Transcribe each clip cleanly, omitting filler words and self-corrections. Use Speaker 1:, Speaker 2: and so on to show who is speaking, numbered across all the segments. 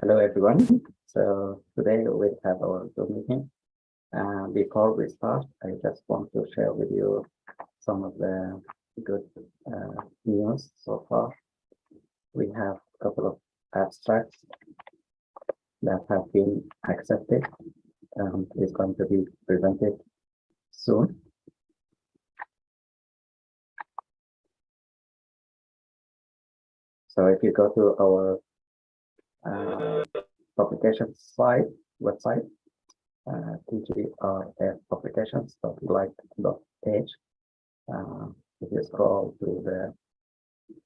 Speaker 1: Hello, everyone. So today we have our Zoom meeting. Before we start, I just want to share with you some of the good news so far. We have a couple of abstracts that have been accepted and is going to be presented soon. So if you go to our publication website, tgrfpublications.light.page. If you scroll to the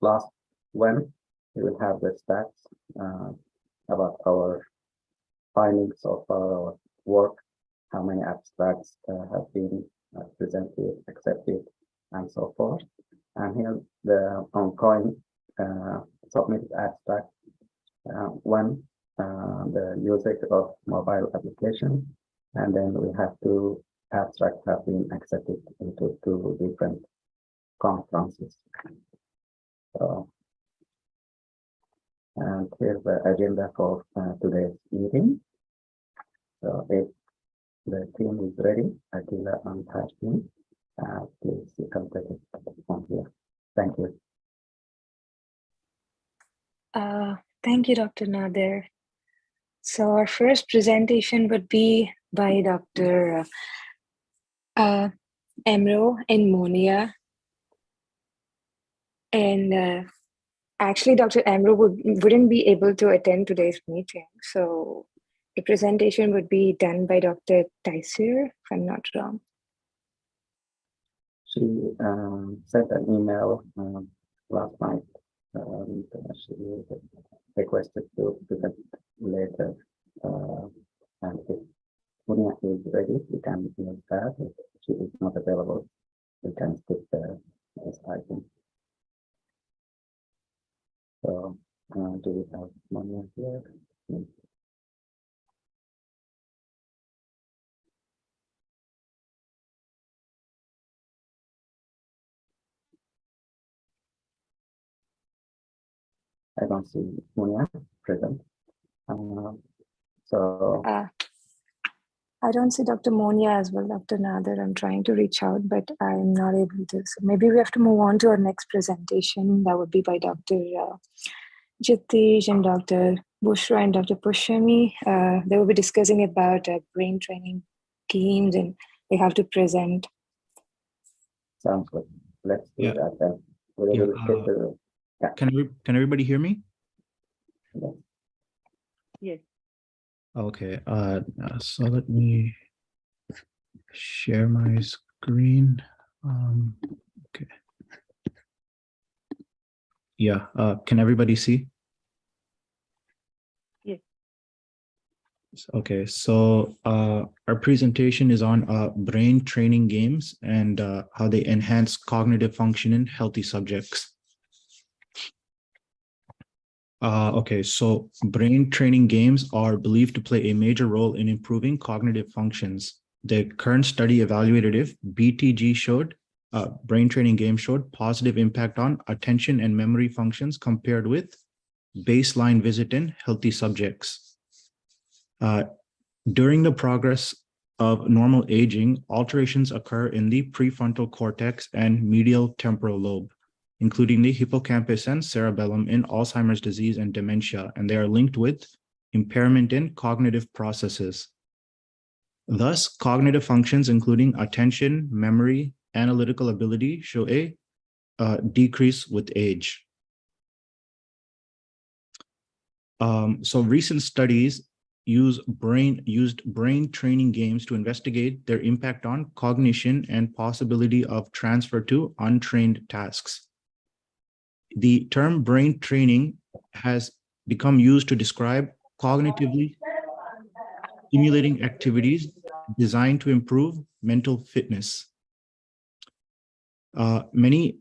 Speaker 1: last one, you will have the stats about our findings of our work, how many abstracts have been presented, accepted, and so forth. And here the ongoing submitted abstract. One, the usage of mobile application, and then we have two abstracts have been accepted into two different conferences. And here's the agenda for today's meeting. So if the team is ready, Attila and Hashim, please come take it from here. Thank you.
Speaker 2: Thank you, Dr. Nader. So our first presentation would be by Dr. Amer and Monia. And actually, Dr. Amer wouldn't be able to attend today's meeting. So the presentation would be done by Dr. Taisir, if I'm not wrong.
Speaker 1: She sent an email last night. She requested to present later. And if Munia is ready, we can use that. If she is not available, we can skip this item. So, do we have Munia here? I don't see Munia present.
Speaker 2: I don't see Dr. Monia as well, Dr. Nader. I'm trying to reach out, but I'm not able to. So maybe we have to move on to our next presentation. That would be by Dr. Jitesh and Dr. Bushra and Dr. Pushyami. They will be discussing about brain training games, and they have to present.
Speaker 1: Sounds good. Let's do that then.
Speaker 3: Can everybody hear me?
Speaker 2: Yes.
Speaker 3: Okay. So let me share my screen. Okay. Yeah. Can everybody see?
Speaker 2: Yes.
Speaker 3: Okay. So our presentation is on brain training games and how they enhance cognitive function in healthy subjects. Okay, so brain training games are believed to play a major role in improving cognitive functions. The current study evaluated if BTG showed, brain training games showed positive impact on attention and memory functions compared with baseline visit in healthy subjects. During the progress of normal aging, alterations occur in the prefrontal cortex and medial temporal lobe, including the hippocampus and cerebellum in Alzheimer's disease and dementia, and they are linked with impairment in cognitive processes. Thus, cognitive functions, including attention, memory, analytical ability, show a decrease with age. So recent studies used brain training games to investigate their impact on cognition and possibility of transfer to untrained tasks. The term brain training has become used to describe cognitively stimulating activities designed to improve mental fitness. Many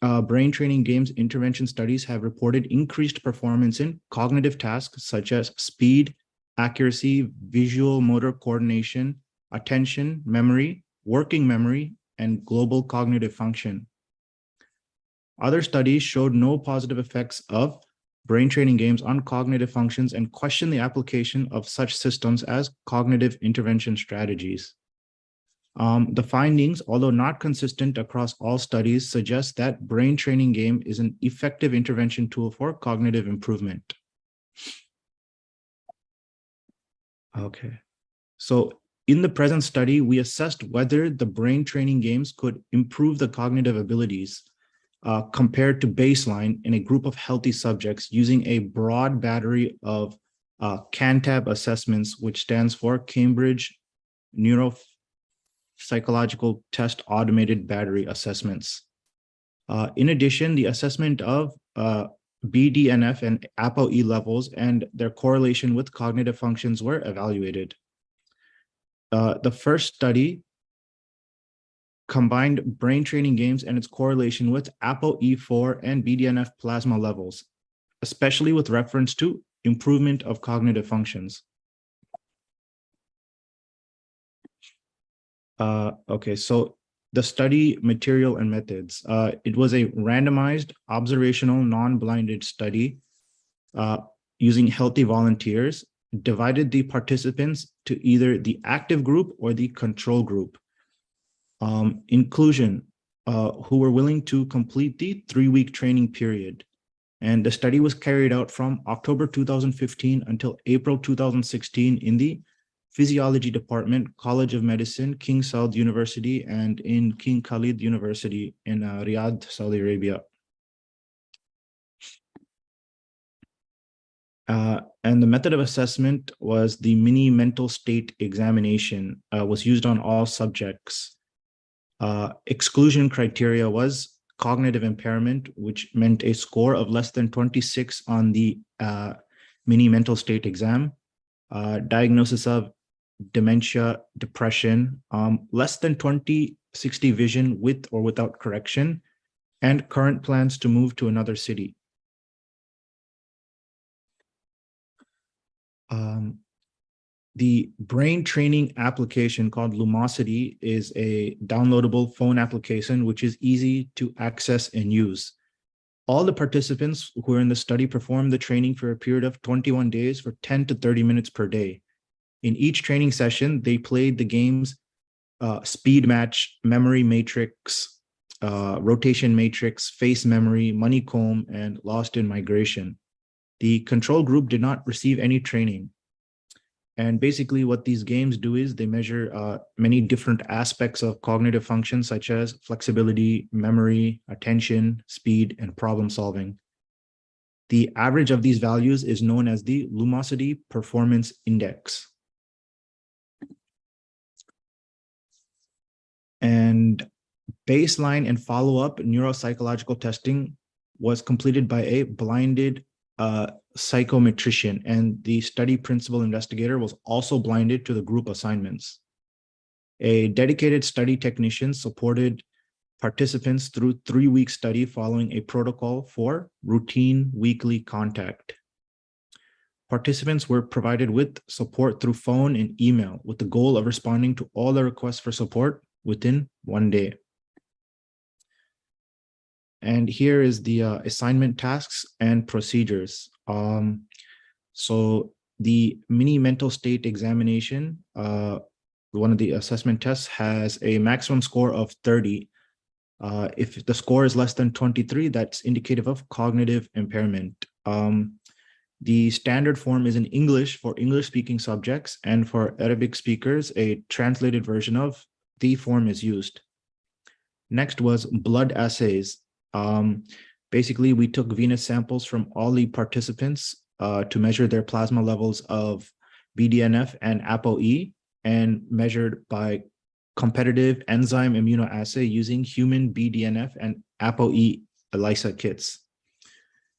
Speaker 3: brain training games intervention studies have reported increased performance in cognitive tasks such as speed, accuracy, visual motor coordination, attention, memory, working memory, and global cognitive function. Other studies showed no positive effects of brain training games on cognitive functions and questioned the application of such systems as cognitive intervention strategies. The findings, although not consistent across all studies, suggest that brain training game is an effective intervention tool for cognitive improvement. Okay, so in the present study, we assessed whether the brain training games could improve the cognitive abilities compared to baseline in a group of healthy subjects using a broad battery of CANTAB assessments, which stands for Cambridge Neuropsychological Test Automated Battery Assessments. In addition, the assessment of BDNF and ApoE levels and their correlation with cognitive functions were evaluated. The first study combined brain training games and its correlation with ApoE4 and BDNF plasma levels, especially with reference to improvement of cognitive functions. Okay, so the study material and methods. It was a randomized, observational, non-blinded study using healthy volunteers, divided the participants to either the active group or the control group. Inclusion, who were willing to complete the 3-week training period. And the study was carried out from October 2015 until April 2016 in the Physiology Department, College of Medicine, King Saud University, and in King Khalid University in Riyadh, Saudi Arabia. And the method of assessment was the mini mental state examination, was used on all subjects. Exclusion criteria was cognitive impairment, which meant a score of less than 26 on the mini mental state exam, diagnosis of dementia, depression, less than 20/60 vision with or without correction, and current plans to move to another city. The brain training application called Lumosity is a downloadable phone application which is easy to access and use. All the participants who are in the study performed the training for a period of 21 days for 10 to 30 minutes per day. In each training session, they played the games Speed Match, Memory Matrix, Rotation Matrix, Face Memory, Money Comb, and Lost in Migration. The control group did not receive any training. And basically what these games do is they measure many different aspects of cognitive function, such as flexibility, memory, attention, speed, and problem solving. The average of these values is known as the Lumosity Performance Index. And baseline and follow-up neuropsychological testing was completed by a blinded psychometrician, and the study principal investigator was also blinded to the group assignments. A dedicated study technician supported participants through 3-week study following a protocol for routine weekly contact. Participants were provided with support through phone and email with the goal of responding to all the requests for support within 1 day. And here is the assignment tasks and procedures. So the mini mental state examination, one of the assessment tests, has a maximum score of 30. If the score is less than 23, that's indicative of cognitive impairment. The standard form is in English for English-speaking subjects, and for Arabic speakers, a translated version of the form is used. Next was blood assays. Basically, we took venous samples from all the participants to measure their plasma levels of BDNF and ApoE, and measured by competitive enzyme immunoassay using human BDNF and ApoE ELISA kits.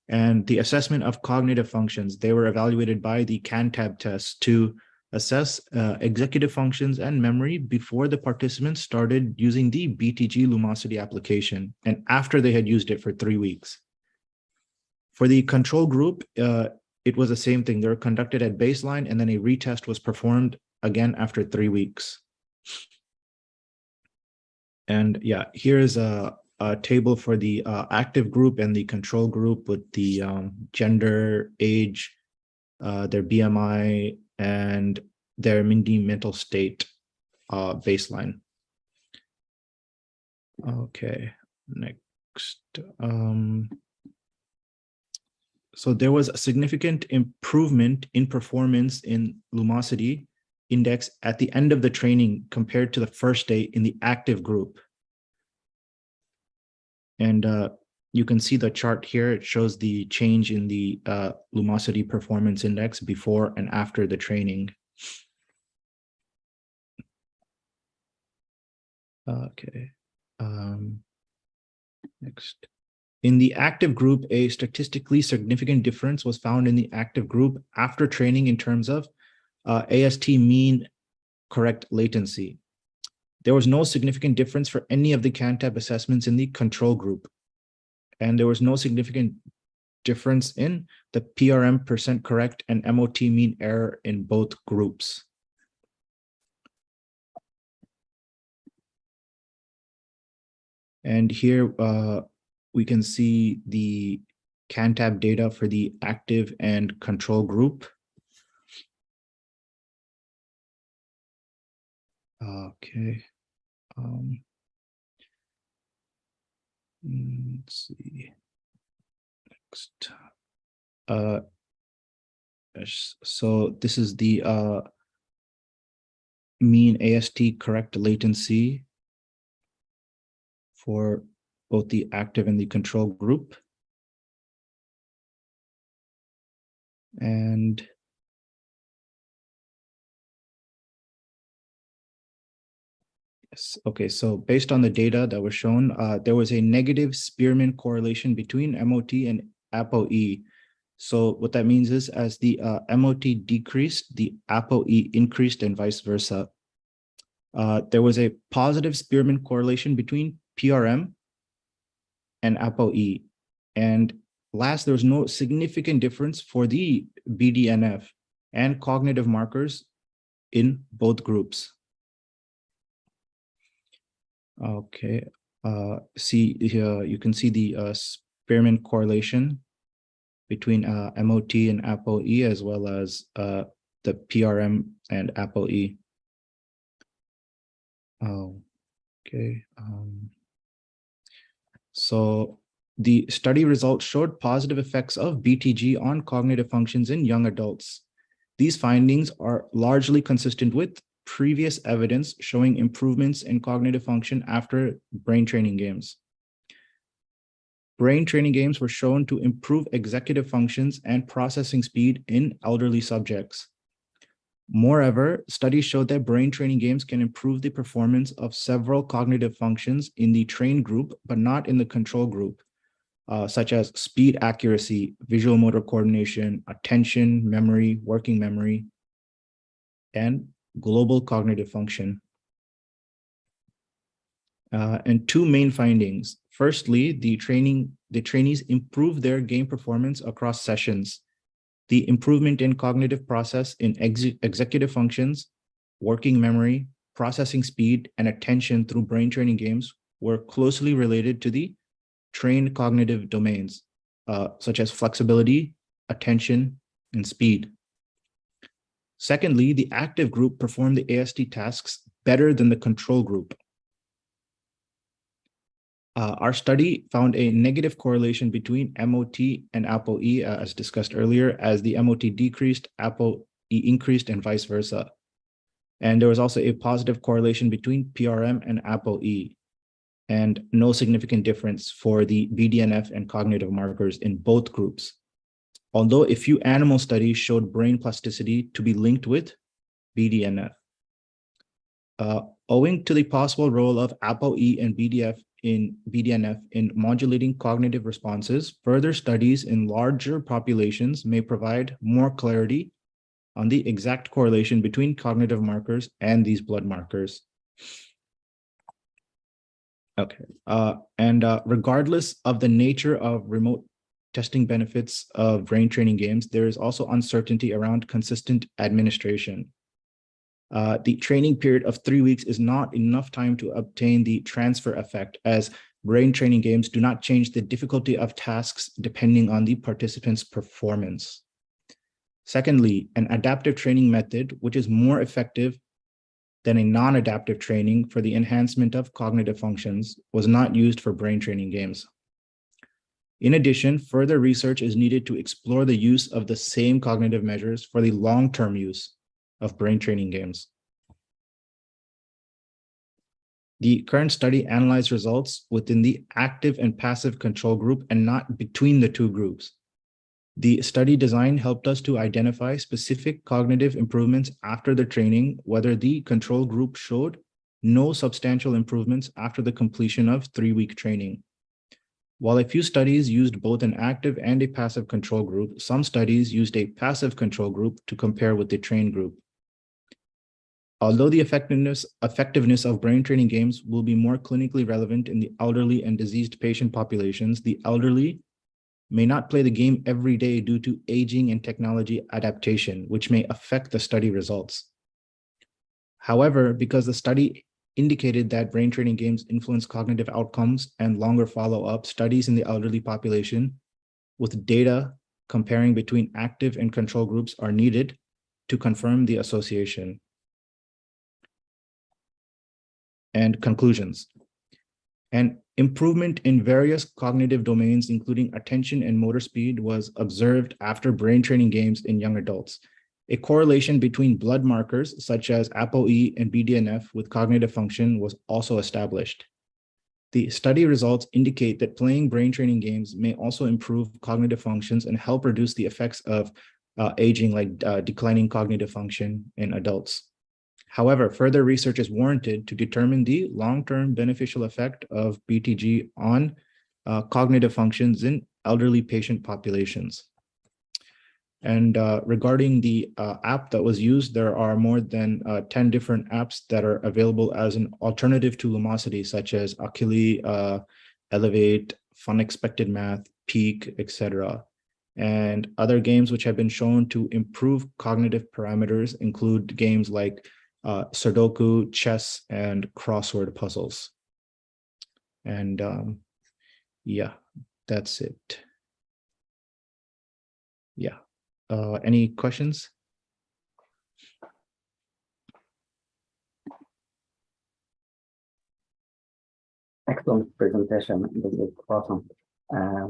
Speaker 3: And the assessment of cognitive functions, they were evaluated by the CANTAB test to assess executive functions and memory before the participants started using the BTG Lumosity application and after they had used it for 3 weeks. For the control group, it was the same thing. They were conducted at baseline, and then a retest was performed again after 3 weeks. And yeah, here is a table for the active group and the control group with the gender, age, their BMI, and their mental state baseline. Okay, next. So there was a significant improvement in performance in lumosity index at the end of the training compared to the first day in the active group. And you can see the chart here. It shows the change in the lumosity performance index before and after the training. Okay. Next. In the active group, a statistically significant difference was found in the active group after training in terms of AST mean correct latency. There was no significant difference for any of the CANTAB assessments in the control group. And there was no significant difference in the PRM percent correct and MOT mean error in both groups. And here we can see the CANTAB data for the active and control group. Okay. Let's see. Next. So this is the mean AST correct latency for both the active and the control group. And yes, okay, so based on the data that was shown, there was a negative Spearman correlation between MOT and ApoE. So what that means is as the MOT decreased, the ApoE increased and vice versa. There was a positive Spearman correlation between PRM and ApoE. And last, there was no significant difference for the BDNF and cognitive markers in both groups. Okay, see here, you can see the Spearman correlation between MOT and ApoE as well as the PRM and ApoE. Oh, okay. So the study results showed positive effects of BTG on cognitive functions in young adults. These findings are largely consistent with previous evidence showing improvements in cognitive function after brain training games. Brain training games were shown to improve executive functions and processing speed in elderly subjects. Moreover, studies showed that brain training games can improve the performance of several cognitive functions in the trained group, but not in the control group, such as speed accuracy, visual motor coordination, attention, memory, working memory, and global cognitive function. And two main findings. Firstly, the trainees improved their game performance across sessions. The improvement in cognitive process in executive functions, working memory, processing speed, and attention through brain training games were closely related to the trained cognitive domains, such as flexibility, attention, and speed. Secondly, the active group performed the AST tasks better than the control group. Our study found a negative correlation between MOT and ApoE, as discussed earlier, as the MOT decreased, ApoE increased, and vice versa. And there was also a positive correlation between PRM and ApoE, and no significant difference for the BDNF and cognitive markers in both groups. Although a few animal studies showed brain plasticity to be linked with BDNF. Owing to the possible role of ApoE and BDNF in modulating cognitive responses, further studies in larger populations may provide more clarity on the exact correlation between cognitive markers and these blood markers. Okay, regardless of the nature of remote testing benefits of brain training games, there is also uncertainty around consistent administration. The training period of 3 weeks is not enough time to obtain the transfer effect, as brain training games do not change the difficulty of tasks depending on the participant's performance. Secondly, an adaptive training method, which is more effective than a non-adaptive training for the enhancement of cognitive functions, was not used for brain training games. In addition, further research is needed to explore the use of the same cognitive measures for the long-term use of brain training games. The current study analyzed results within the active and passive control group and not between the two groups. The study design helped us to identify specific cognitive improvements after the training, whether the control group showed no substantial improvements after the completion of 3-week training. While a few studies used both an active and a passive control group, some studies used a passive control group to compare with the trained group. Although the effectiveness of brain training games will be more clinically relevant in the elderly and diseased patient populations, the elderly may not play the game every day due to aging and technology adaptation, which may affect the study results. However, because the study indicated that brain training games influence cognitive outcomes and longer follow-up, studies in the elderly population with data comparing between active and control groups are needed to confirm the association. And conclusions. An improvement in various cognitive domains, including attention and motor speed, was observed after brain training games in young adults. A correlation between blood markers such as ApoE and BDNF with cognitive function was also established. The study results indicate that playing brain training games may also improve cognitive functions and help reduce the effects of aging, like declining cognitive function in adults. However, further research is warranted to determine the long-term beneficial effect of BTG on cognitive functions in elderly patient populations. And regarding the app that was used, there are more than 10 different apps that are available as an alternative to Lumosity, such as Akili, Elevate, Fun Expected Math, Peak, etc. And other games which have been shown to improve cognitive parameters include games like Sudoku, chess, and crossword puzzles. And yeah, that's it. Yeah. Any questions?
Speaker 1: Excellent presentation. This is awesome.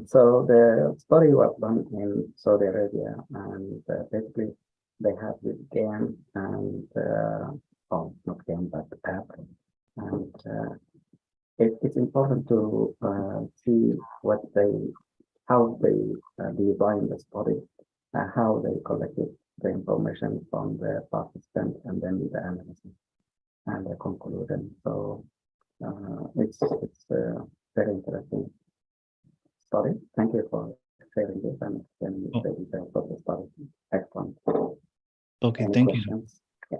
Speaker 1: So the study was done in Saudi Arabia, and basically they have this game and oh, not game, but app, and it's important to see how they design the study, how they collected the information from the participant, and then the analysis and the conclusion. So it's very interesting study. Thank you for sharing this and explaining the details of the study. Excellent.
Speaker 3: Okay,
Speaker 1: Any
Speaker 3: thank
Speaker 1: questions?
Speaker 3: you.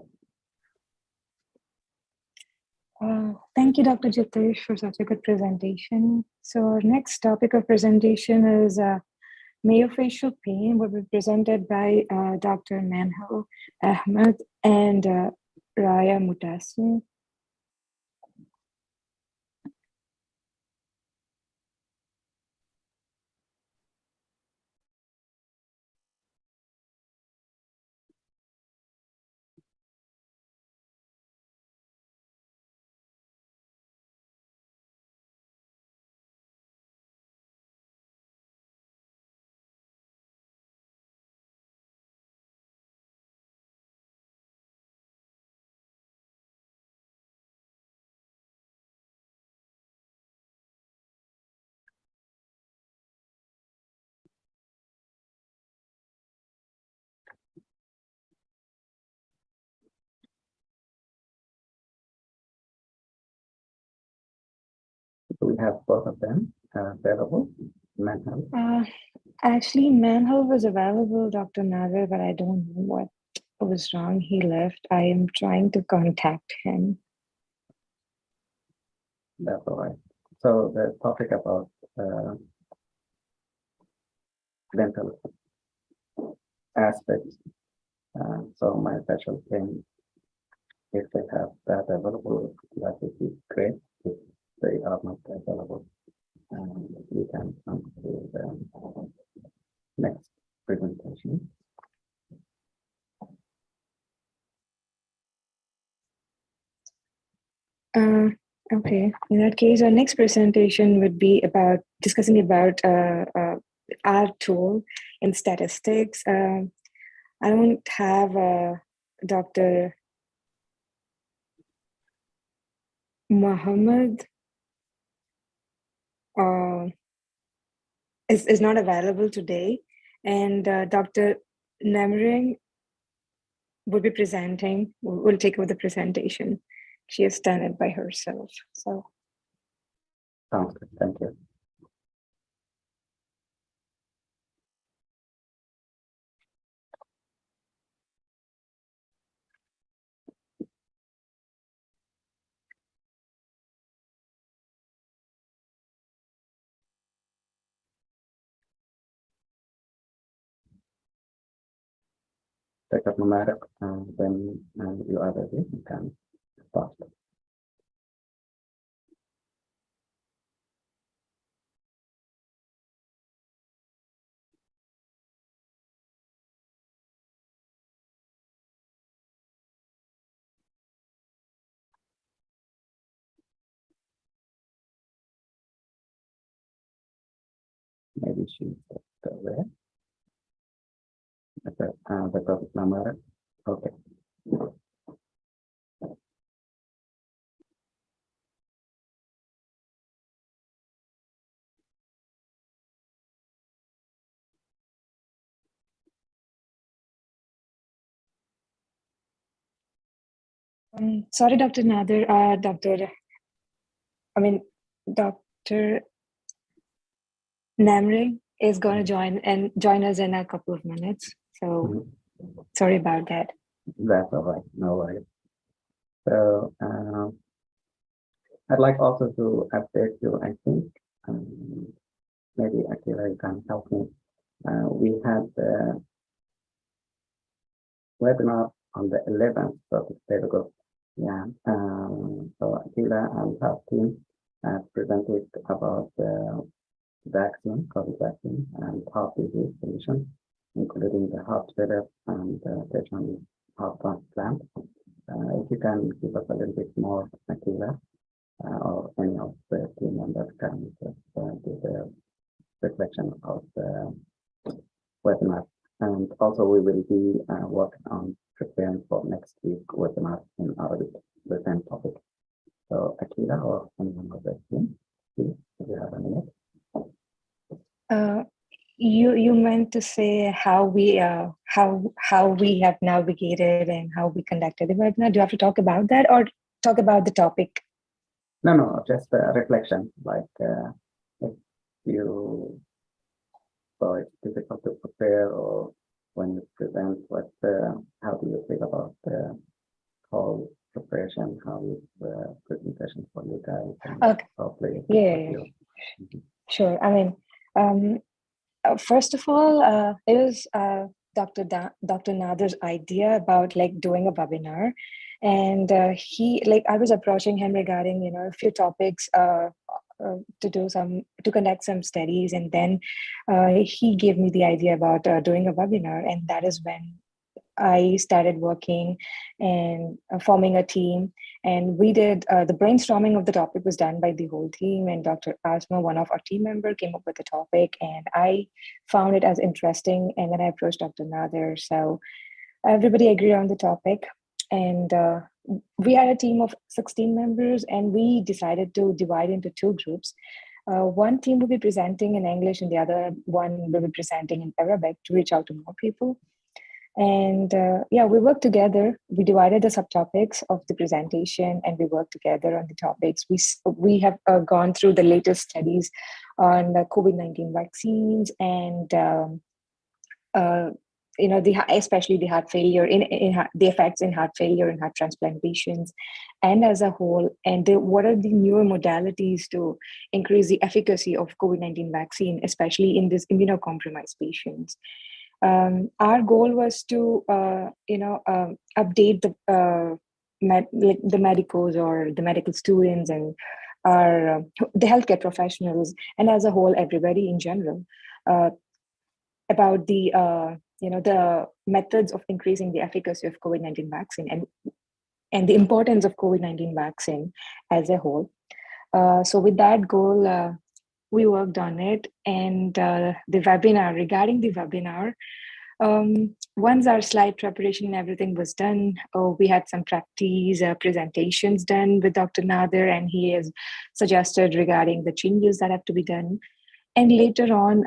Speaker 1: Yeah.
Speaker 2: Thank you, Dr. Jitesh, for such a good presentation. So our next topic of presentation is Mayo-facial pain, will be presented by Dr. Manhel, Ahmed, and Roaya Mutasem.
Speaker 1: So we have both of them available. Manhel.
Speaker 2: Actually, Manhel was available, Dr. Nader, but I don't know what was wrong. He left. I am trying to contact him.
Speaker 1: That's all right. So the topic about dental aspects. So my facial pain, if they have that available, that would be great. If they are not available, we can come to the next presentation.
Speaker 2: Okay, in that case, our next presentation would be about discussing about our tool in statistics. I don't have Dr. Muhammad is not available today, and Dr. Namarig will be presenting, will take over the presentation. She has done it by herself. So
Speaker 1: Sounds good. Thank you. Dr. Namarig, when you are ready, you can start. Maybe she's away. Dr. Namarig. Okay.
Speaker 2: sorry, Dr. Nader, Dr. Namarig is going to join us in a couple of minutes. So sorry about that.
Speaker 1: That's all right. No worries. So I'd like also to update you, I think. Maybe Akira, you can help me. We had the webinar on the 11th of October. Yeah. So Akira and her team presented about the vaccine, COVID vaccine, and heart disease solution, including the heart failure and patient heart transplant. If you can give us a little bit more, Akira, or any of the team members can just do the reflection of the webinar. And also we will be working on preparing for next week webinar in Arabic, the same topic. So Akira or anyone of the team, please, if you have a minute.
Speaker 2: You meant to say how we have navigated and how we conducted the webinar. Do you have to talk about that or talk about the topic?
Speaker 1: No, just a reflection. Like if you so it's difficult to prepare, or when you present, what how do you feel about the whole preparation? How is the presentation for you guys?
Speaker 2: Okay.
Speaker 1: Hopefully,
Speaker 2: Yeah. Sure. I mean, first of all, it was Dr. Nader's idea about like doing a webinar, and I was approaching him regarding a few topics to conduct some studies, and then he gave me the idea about doing a webinar, and that is when I started working and forming a team. And we did the brainstorming of the topic was done by the whole team. And Dr. Asma, one of our team members, came up with the topic, and I found it as interesting. And then I approached Dr. Nader. So everybody agreed on the topic. And we had a team of 16 members, and we decided to divide into two groups. One team will be presenting in English, and the other one will be presenting in Arabic to reach out to more people. And we worked together. We divided the subtopics of the presentation, and we worked together on the topics. We have gone through the latest studies on the COVID-19 vaccines, and especially the heart failure, the effects in heart failure and heart transplant patients, and as a whole, and what are the newer modalities to increase the efficacy of COVID-19 vaccine, especially in these immunocompromised patients. Our goal was to, update the medicals or the medical students and the healthcare professionals, and as a whole, everybody in general, about the methods of increasing the efficacy of COVID-19 vaccine and the importance of COVID-19 vaccine as a whole. So with that goal, we worked on it, and regarding the webinar, once our slide preparation and everything was done, we had some practice presentations done with Dr. Nader, and he has suggested regarding the changes that have to be done. And later on,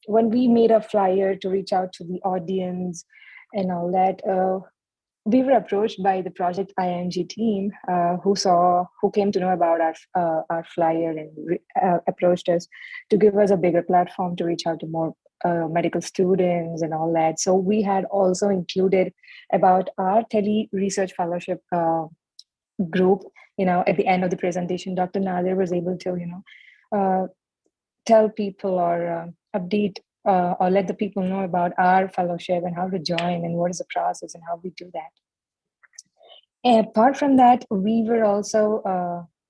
Speaker 2: when we made a flyer to reach out to the audience and all that, we were approached by the Project ING team, who came to know about our flyer and approached us to give us a bigger platform to reach out to more medical students and all that. So we had also included about our Research Fellowship group. At the end of the presentation, Dr. Nader was able to, tell people or update or let the people know about our fellowship and how to join and what is the process and how we do that. And apart from that, we were also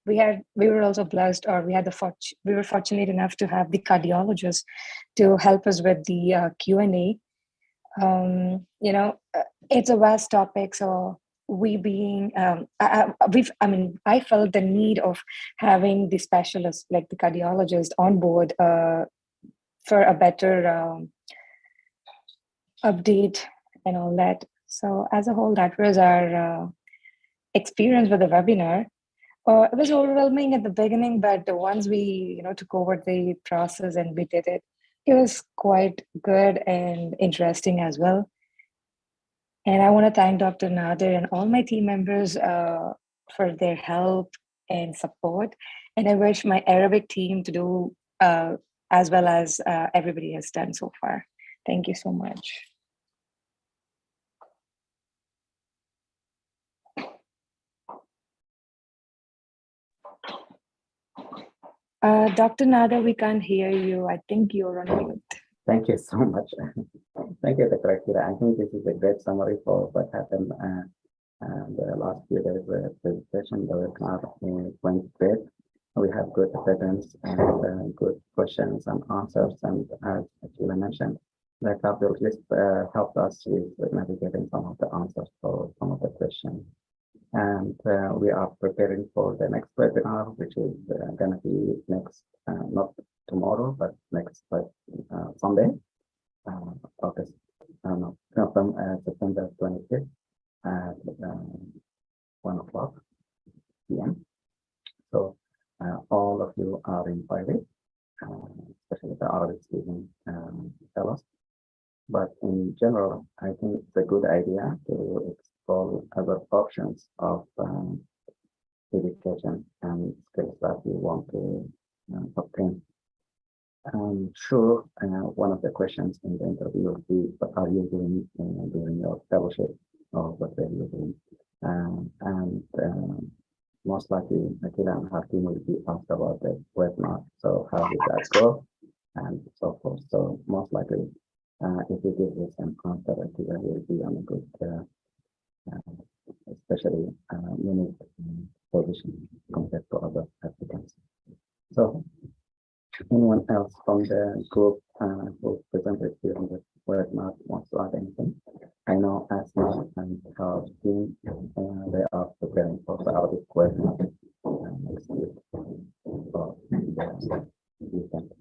Speaker 2: blessed, or we were fortunate enough to have the cardiologist to help us with the Q&A. It's a vast topic, so I felt the need of having the specialist like the cardiologist on board for a better update and all that. So as a whole, that was our experience with the webinar. It was overwhelming at the beginning, but once we took over the process and we did it, it was quite good and interesting as well. And I want to thank Dr. Nader and all my team members for their help and support. And I wish my Arabic team to do as well as everybody has done so far. Thank you so much. Dr. Nader, we can't hear you. I think you're on mute.
Speaker 1: Thank you so much. Thank you, Dr. Akira. I think this is a great summary for what happened the last few days of the presentation. The webinar went great. We have good evidence and good questions and answers. And as Akira mentioned, the cardiologist helped us with navigating some of the answers for some of the questions. And we are preparing for the next webinar, which is going to be next, not tomorrow, but next Sunday, September 25th at 1:00 p.m. So all of you are invited, especially the Arabic speaking fellows. But in general, I think it's a good idea to explore other options of education and skills that you want to obtain. I'm sure one of the questions in the interview will be, what are you doing during your fellowship, or what are you doing? And most likely, Akira and her team will be asked about the webinar. So how did that go? And so forth. So most likely, if you give this an answer, Akira will be on a good, especially unique position compared to other applicants. So anyone else from the group who presented during the webinar wants to add anything? I know Asma and her team, they are preparing for the Arabic webinar next week for the weekend.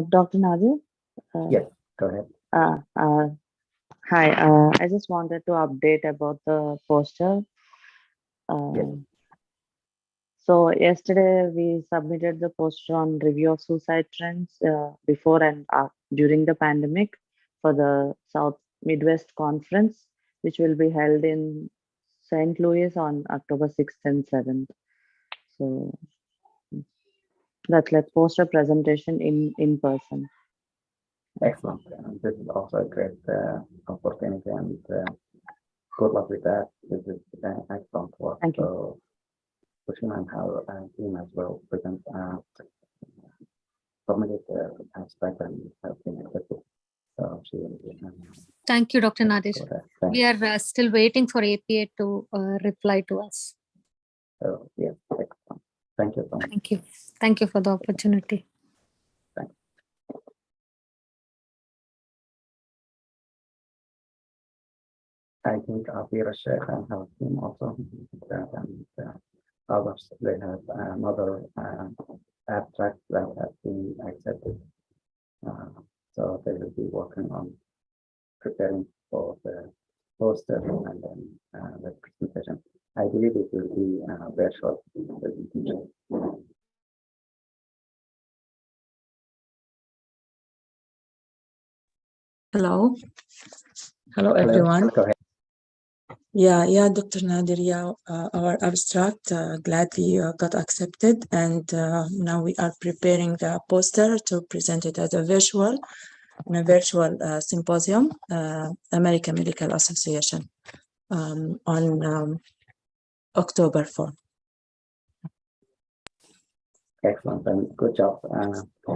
Speaker 4: Dr. Nadir?
Speaker 1: Yes, go ahead.
Speaker 4: Hi, I just wanted to update about the poster.
Speaker 1: Yes.
Speaker 4: So yesterday we submitted the poster on review of suicide trends before and during the pandemic for the South Midwest Conference, which will be held in St. Louis on October 6th and 7th. So that's like poster presentation in person.
Speaker 1: Excellent. This is also a great opportunity, and good luck with that. This is excellent work.
Speaker 4: Thank you.
Speaker 1: So, Bushra and her team as well present submitted the abstract and has been accepted. So she will be,
Speaker 5: Thank you, Dr. Nadir.
Speaker 1: for that. Thank
Speaker 5: We are still waiting for APA to reply to us.
Speaker 1: So, yeah, excellent. Thank you so much.
Speaker 5: Thank you. Thank you for the opportunity.
Speaker 1: I think Afira Sheikh and her team also, and others, they have another abstract that has been accepted. So they will be working on preparing for the poster and then the presentation. I believe it will be a very short presentation.
Speaker 6: Hello. Hello, everyone.
Speaker 1: Go ahead.
Speaker 6: Yeah, Dr. Nadir, our abstract gladly got accepted, and now we are preparing the poster to present it as a virtual symposium, American Medical Association, on October 4th.
Speaker 1: Excellent and good job.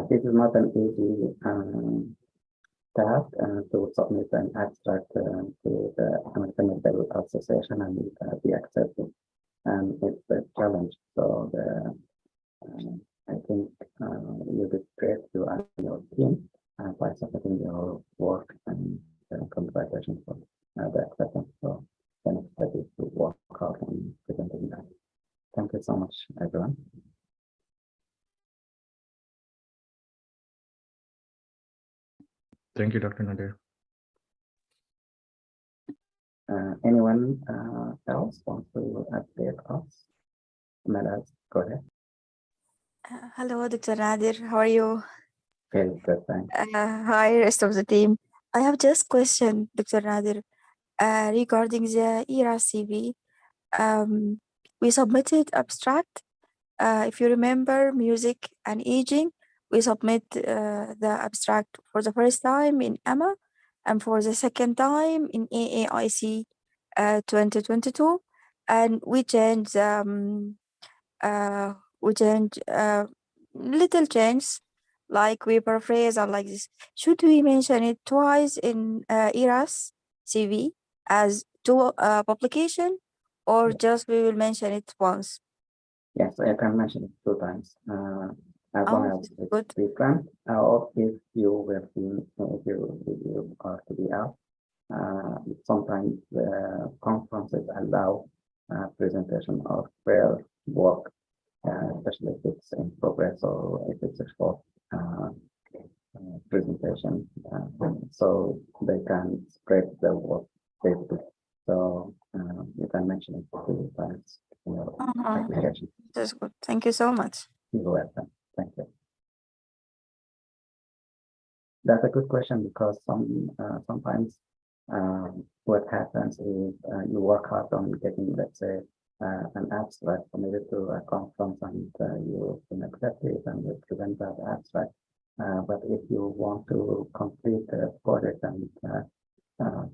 Speaker 1: This is not an easy task to submit an abstract to the American Medical Association and be accepted. And it's a challenge. So I think you did great, you and your team, by submitting your work, and congratulations for the acceptance. So the next step is to work out on presenting that. Thank you so much, everyone.
Speaker 3: Thank you, Dr. Nadir.
Speaker 1: Anyone else wants to update us? Manhel, go ahead.
Speaker 7: Hello, Dr. Nadir. How are you?
Speaker 1: Very good, thanks.
Speaker 7: Hi, rest of the team. I have just question, Dr. Nadir, regarding the ERA CV. We submitted abstract. If you remember, music and aging, we submit the abstract for the first time in Amer and for the second time in AAIC 2022, and we changed little change, like we paraphrase or like this. Should we mention it twice in ERA's CV as two publication, or just we will mention it once?
Speaker 1: Yes, I can mention it 2 times. As long as it's
Speaker 7: good.
Speaker 1: different, or if you will be, if you are to be out, sometimes the conferences allow presentation of their work, especially if it's in progress or if it's a short presentation, so they can spread the work they do. So you can mention it 2 times in your application.
Speaker 7: That's good. Thank you so much.
Speaker 1: You're welcome. Thank you. That's a good question, because sometimes what happens is you work hard on getting, let's say, an abstract submitted to a conference, and you can accept it and you present that abstract. But if you want to complete the project and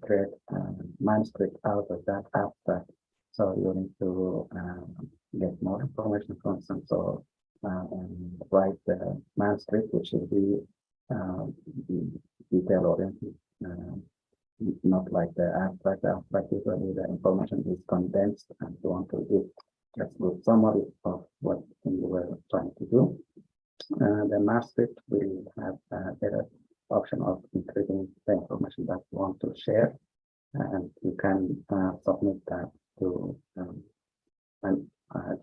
Speaker 1: create a manuscript out of that abstract, so you need to get more information from some, so and write the manuscript, which will be detail oriented, not like the abstract. The abstract, usually the information is condensed, and you want to give just a good summary of what you were trying to do. The manuscript will have a better option of including the information that you want to share, and you can submit that to a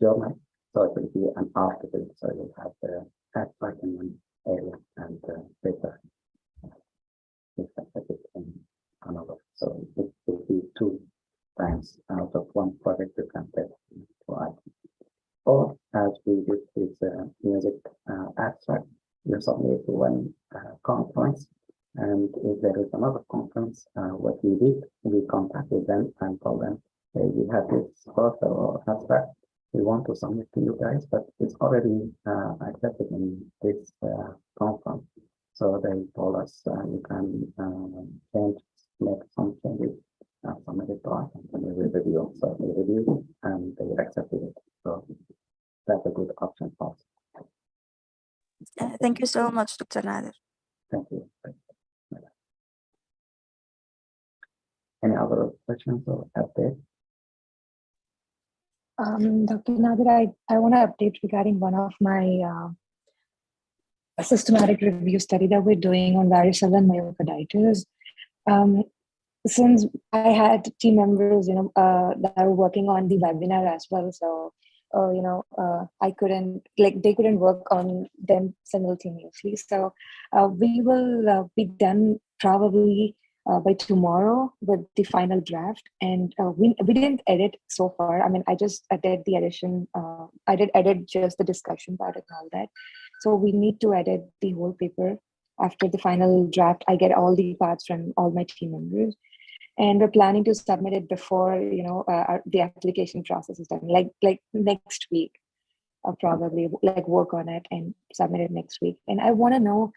Speaker 1: journal. So it will be an article, so you'll have the abstract in one area and the paper in another. So it will be 2 times out of 1 project you can take to items. Or as we did with music abstract, you submit to 1 conference, and if there is another conference, what we did, we contacted them and told them, hey, we have this poster or abstract we want to submit to you guys, but it's already accepted in this conference. So they told us you can make some changes, submit it to us, and we will review. So we reviewed and they accepted it. So that's a good option for us.
Speaker 7: Thank you so much, Dr. Nader.
Speaker 1: Thank you. Any other questions or updates?
Speaker 2: Dr. Nader, I want to update regarding one of my systematic review study that we're doing on varicella and myocarditis. Since I had team members, that were working on the webinar as well, so I couldn't, they couldn't work on them simultaneously. So we will be done probably by tomorrow with the final draft. And we didn't edit so far. I mean, I just did the edition. I did edit just the discussion part and all that. So we need to edit the whole paper. After the final draft, I get all the parts from all my team members. And we're planning to submit it before the application process is done, like next week. I'll probably work on it and submit it next week. And I want to know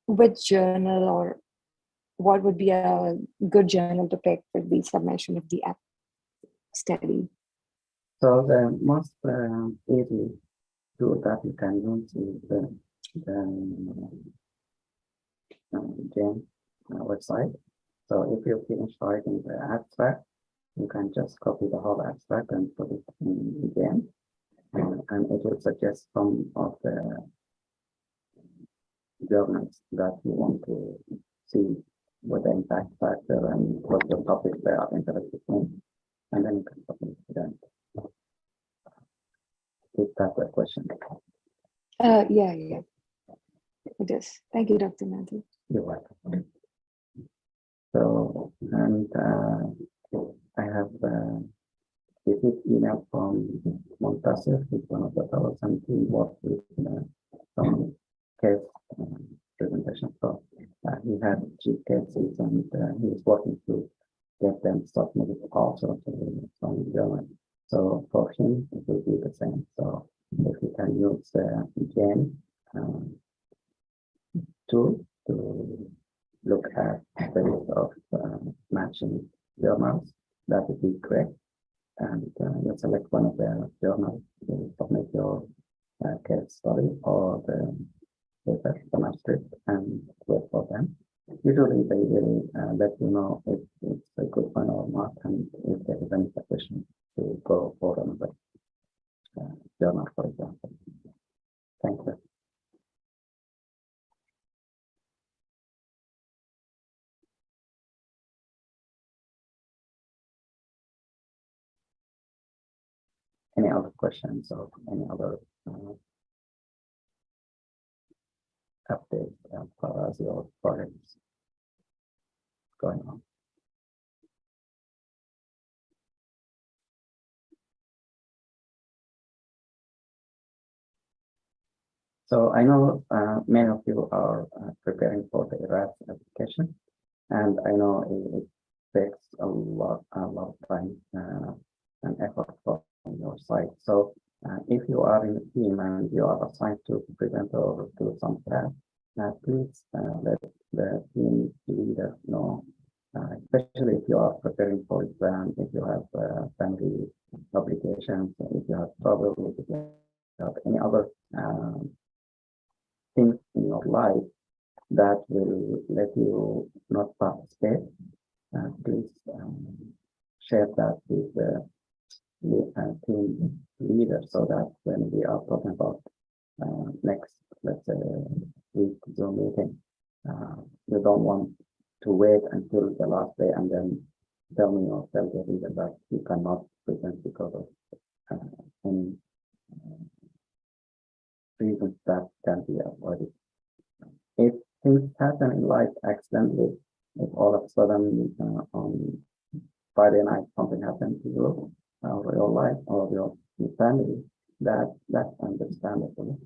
Speaker 2: which journal or what would be a good journal to pick for the submission of the app study.
Speaker 1: So the most easy tool that you can use is the GEM website. So if you finish writing the abstract, you can just copy the whole abstract and put it in GEM, and it will suggest some of the journals that you want to see with the impact factor and what the topics they are interested in, and then you can submit them. Is that the question?
Speaker 2: Yeah, it is. Thank you, Dr. Nader.
Speaker 1: You're welcome. So, and I have received email from Mutasem, who's one of the fellows, and he worked with some case presentation. So he had 3 cases, and he was working to get them submitted also to some journal. So for him, it will be the same. So if you can use the GEM tool to look at the list of matching journals, that would be great. And you select one of the journals to submit your case study or the paper, the manuscript, and wait for them. Usually they will let you know if it's a good one or not, and if there is any suggestion to go for another journal, for example. Thank you. Any other questions or any other updates as far as your projects going on? So I know many of you are preparing for the RAS application, and I know it takes a lot of time and effort from your side. So if you are in a team and you are assigned to present or do some task, please let the team leader know, especially if you are preparing for exam, if you have family obligations, if you have trouble, if you have any other things in your life that will let you not participate, please share that with the team leader, so that when we are talking about next, let's say, week Zoom meeting, you don't want to wait until the last day and then tell me or tell the leader that you cannot present because of any reasons that can be avoided. If things happen in life accidentally, if all of a sudden on Friday night something happened to you or your life or your family, that's understandable.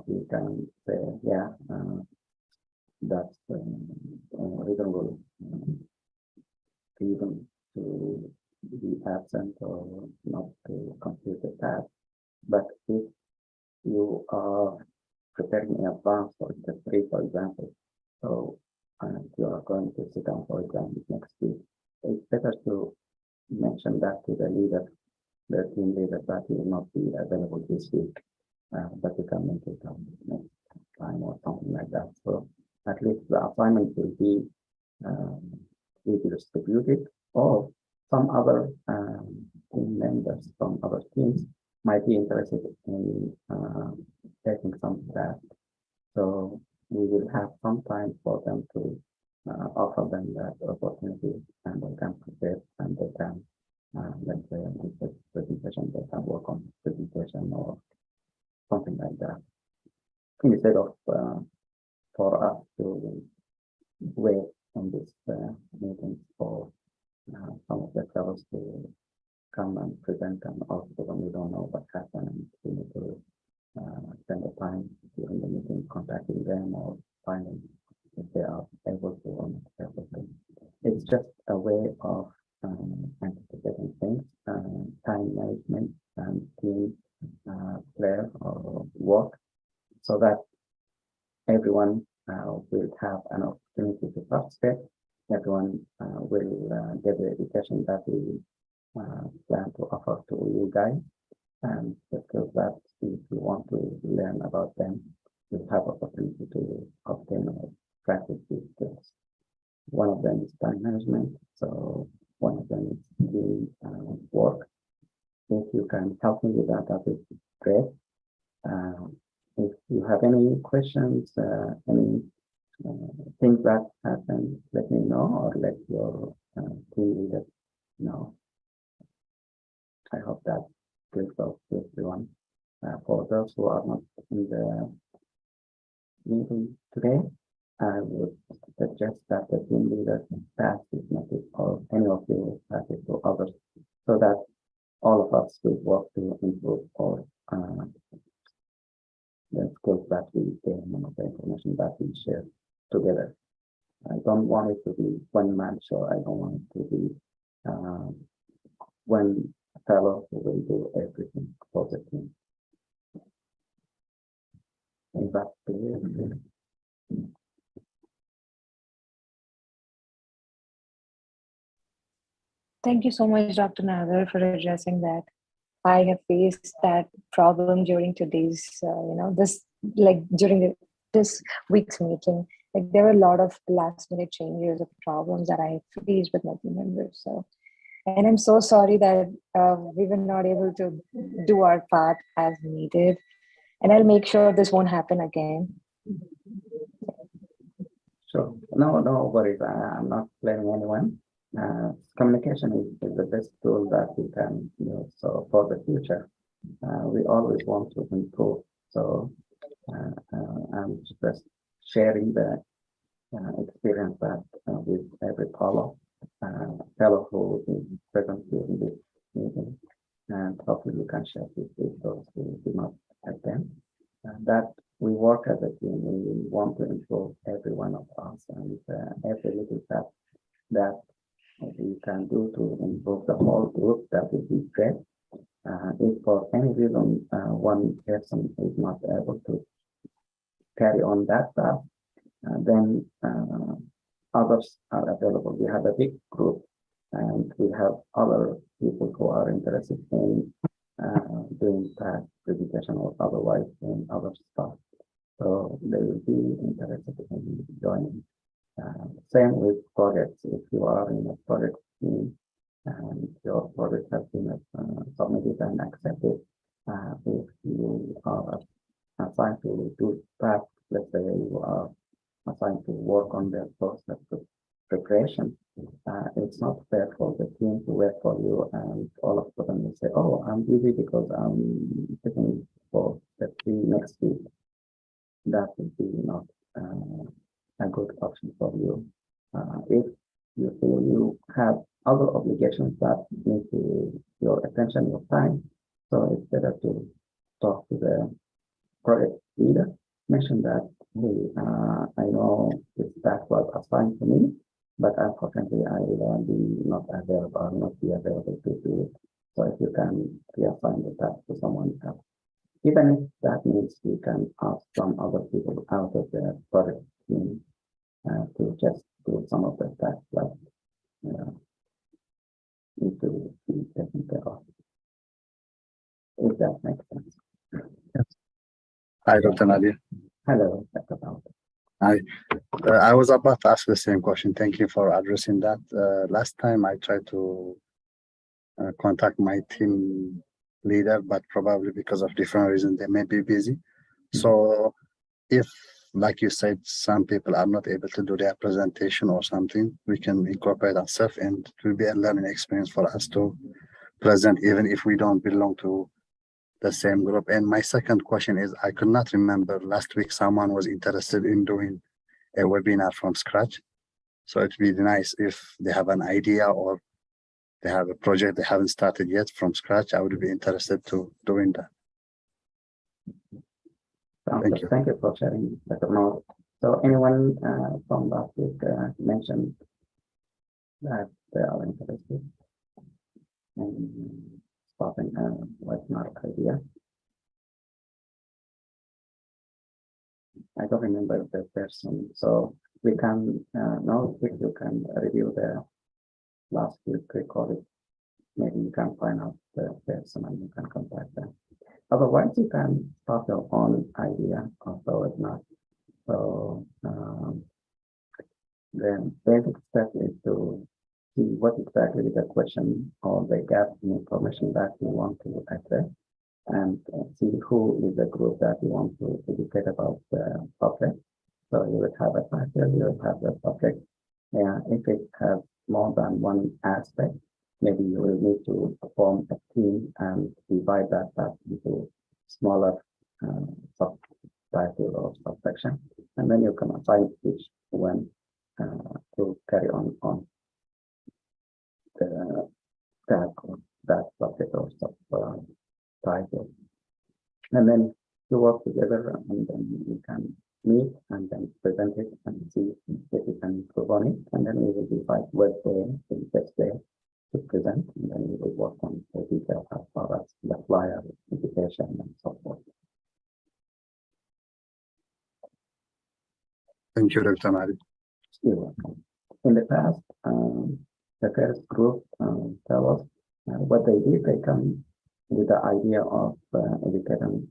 Speaker 1: We can say, yeah, that's reasonable reason to be absent or not to complete the task. But if you are preparing in advance for the 3, for example, so you are going to sit down for exam next week, it's better to mention that to the leader, the team leader, that you will not be available this week, but you can make it next time or something like that. So at least the assignment will be either distributed, or some other team members from other teams might be interested in taking some of that. So we will have some time for them to offer them that opportunity, and they can prepare, and they can, let's say, the presentation, they can work on presentation or something like that, instead of for us to wait on this meeting for some of the fellows to come and present, and also when we don't know what happened, and we need to spend the time during the meeting contacting them or finding if they are able to or not able to. It's just a way of anticipating things, time management, and team player or work, so that everyone will have an opportunity to participate. Everyone will get the education that we plan to offer to you guys, and the skills that if you want to learn about them, you have opportunity to obtain or practice these skills. One of them is time management, so one of them is team work. If you can help me with that, that would be great. If you have any questions, any things that happen, let me know, or let your team leader know. I hope that gives us to everyone. For those who are not in the meeting today, I would suggest that the team leader pass this message, or any of you pass it to others, so that all of us will work to improve our the skills that we gain and the information that we share together. I don't want it to be one man show. I don't want it to be one fellow who will do everything for the team. Is that clear?
Speaker 2: Thank you so much, Dr. Nader, for addressing that. I have faced that problem during today's, this week's meeting. Like, there were a lot of last minute changes of problems that I faced with my team members. So, and I'm so sorry that we were not able to do our part as needed. And I'll make sure this won't happen again.
Speaker 1: Sure. No worries. I'm not blaming anyone. Communication is the best tool that we can use. So for the future, we always want to improve. So I'm just sharing the experience that with every fellow who is present in this meeting, and hopefully you can share this with those who do not attend. That we work as a team. We want to improve every one of us, and every little step that we can do to improve the whole group, that would be great. If for any reason one person is not able to carry on that path, then others are available. We have a big group, and we have other people who are interested in doing that presentation or otherwise in other stuff. So they will be interested in joining. Same with projects. If you are in a project team and your project has been submitted and accepted, if you are assigned to do that, let's say you are assigned to work on the process of preparation, it's not fair for the team to wait for you, and all of a sudden you say, oh, I'm busy because I'm sitting for the next week. That would be not a good option for you. If you feel you have other obligations that need your attention, your time, so it's better to talk to the project leader, mention that, hey, I know this task was assigned to me, but unfortunately I will be not be available to do it. So if you can reassign the task to someone else, even if that means you can ask some other people out of the project team to just do some of the tasks that need to be taken care of. If that makes sense.
Speaker 8: Hi, Dr. Nadia.
Speaker 1: Hello, Dr. Paul.
Speaker 8: Hi. I was about to ask the same question. Thank you for addressing that. Last time I tried to contact my team leader, but probably because of different reasons, they may be busy. So if, like you said, some people are not able to do their presentation or something, we can incorporate ourselves, and it will be a learning experience for us to present, even if we don't belong to the same group. And my second question is, I could not remember last week someone was interested in doing a webinar from scratch. So it'd be nice if they have an idea or they have a project they haven't started yet from scratch. I would be interested to doing that. Thank you.
Speaker 1: Thank you for sharing, Dr. Paul. So anyone from last week mentioned that they are interested in starting a webinar idea? I don't remember the person, so we can now if you can review the last week recorded. Maybe you can find out the person and you can contact them. Otherwise, you can start your own idea of the webinar. So the basic step is to see what exactly the question or the gap in information that you want to address, and see who is the group that you want to educate about the subject. So you will have a title, you will have the subject. If it has more than one aspect, maybe you will need to form a team and divide that into smaller subtitle or subsection, and then you can assign each one to carry on the tag of that subject or subtitle. And then you work together, and then you can meet and then present it and see if you can improve on it. And then we will decide what day is the best day to present, and then we will work on the details as far as the flyer, invitation, and so forth.
Speaker 8: Thank you, Dr. Namarig.
Speaker 1: You're welcome. In the past, the first group tell us what they did. They come with the idea of educating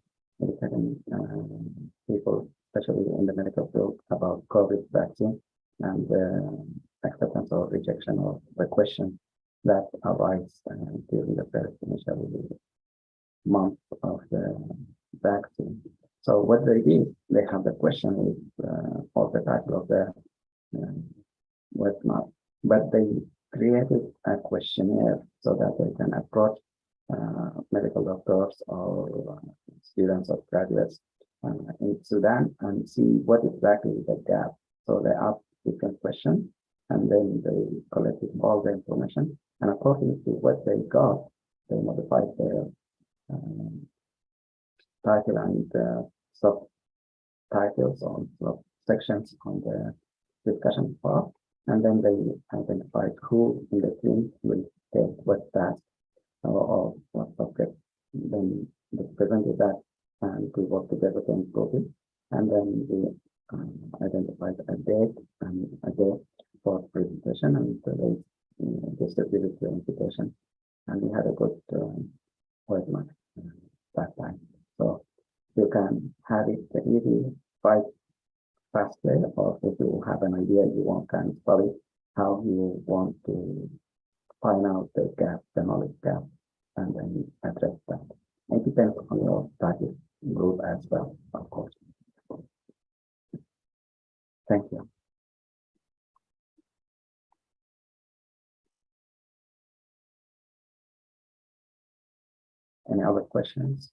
Speaker 1: people, especially in the medical field, about COVID vaccine and the acceptance or rejection of the question that arise during the first initial month of the vaccine. So what they did, they have the question with all the title of the webinar, but they created a questionnaire so that they can approach medical doctors or students or graduates in Sudan and see what exactly is the gap. So they ask different questions, and then they collected all the information, and according to what they got, they modified their title and subtitles or sections on the discussion part, and then they identified who in the team will take what task or what subject. Then they presented that, and we worked together to improve it. And then we identified a date and a day for presentation, and they distributed the invitation. And we had a good webinar that time. So you can have it easy, quite fast way, or if you have an idea you want, can study how you want to find out the gap, the knowledge gap, and then address that. It depends on your target group as well, of course. Thank you. Any other questions?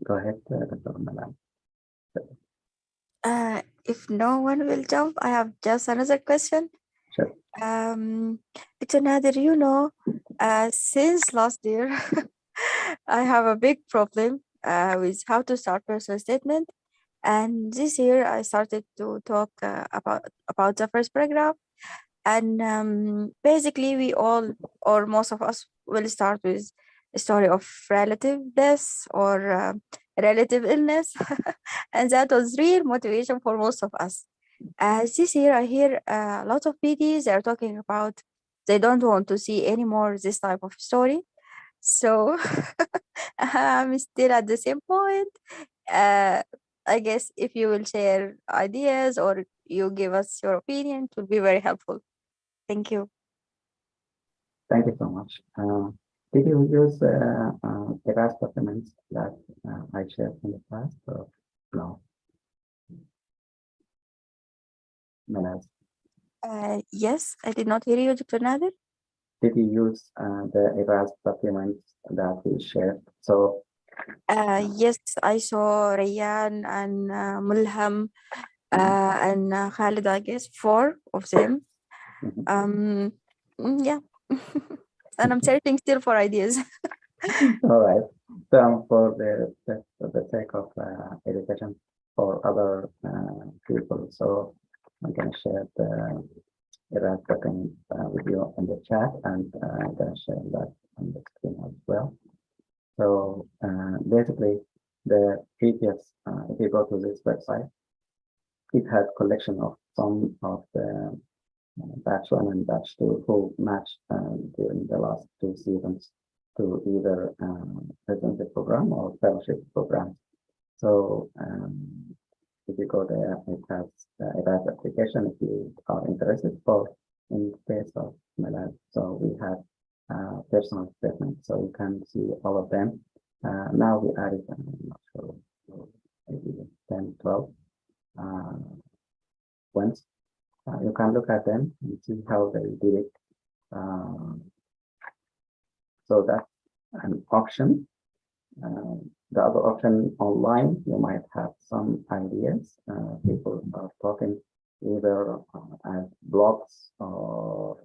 Speaker 1: Go ahead, Dr. Manhel.
Speaker 7: If no one will jump, I have just another question.
Speaker 1: Sure.
Speaker 7: Dr. Nader, since last year, I have a big problem with how to start personal statement. And this year I started to talk about the first paragraph. And basically we all, or most of us, will start with a story of relative death or relative illness. And that was real motivation for most of us. This year, I hear a lot of PDs are talking about they don't want to see anymore this type of story. So I'm still at the same point. I guess if you will share ideas or you give us your opinion, it will be very helpful. Thank you.
Speaker 1: Thank you so much. Did you use the RAS documents that I shared in the past or no? Manhel,
Speaker 7: Yes, I did not hear you, Dr. Nader.
Speaker 1: did you use the RAS documents that we shared? So
Speaker 7: Yes, I saw Rayan and Mulham and Khalid, I guess, 4 of them.
Speaker 1: mhm.
Speaker 7: Yeah. And I'm searching still for ideas.
Speaker 1: All right. So for the sake of education for other people, so I'm gonna share the RAS document with you in the chat, and I'm gonna share that on the screen as well. So basically, the previous, if you go to this website, it had collection of some of the batch 1 and batch 2 who matched during the last 2 seasons to either residency program or fellowship program. So if you go there, it has a RAS application if you are interested for in case of Manhel. So we have personal statements, so you can see all of them. Now we added, I'm not sure, maybe 10, 12 ones. You can look at them and see how they did it. So that's an option. The other option online, you might have some ideas. People are talking either as blogs or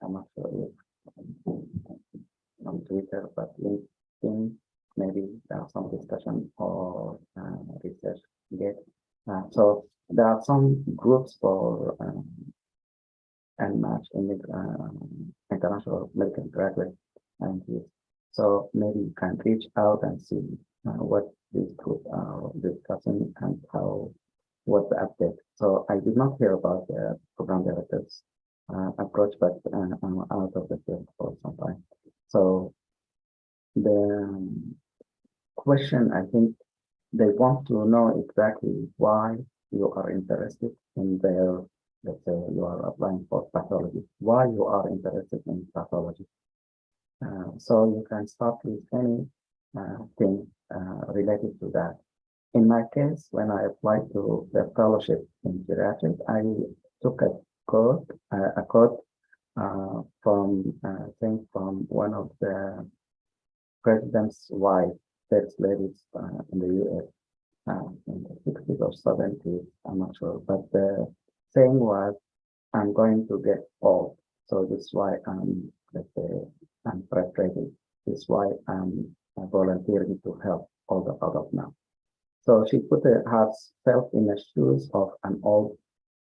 Speaker 1: I'm not sure if on Twitter, but LinkedIn, maybe there are some discussion or research get. So there are some groups for and match in the international medical graduate and youth. So maybe you can reach out and see what these groups are discussing and how what the update. So I did not hear about the program directors approach, but I'm out of the field for some time. So the question, I think they want to know exactly why you are interested in their, let's say you are applying for pathology, why you are interested in pathology. So you can start with any thing related to that. In my case, when I applied to the fellowship in geriatrics, I took a code from I think from one of the president's wife, first ladies in the US in the 60s or 70s, I'm not sure. But the saying was, I'm going to get old. So this is why let's say, I'm frustrated. This is why I'm volunteering to help all the adults now. So she put herself in the shoes of an old,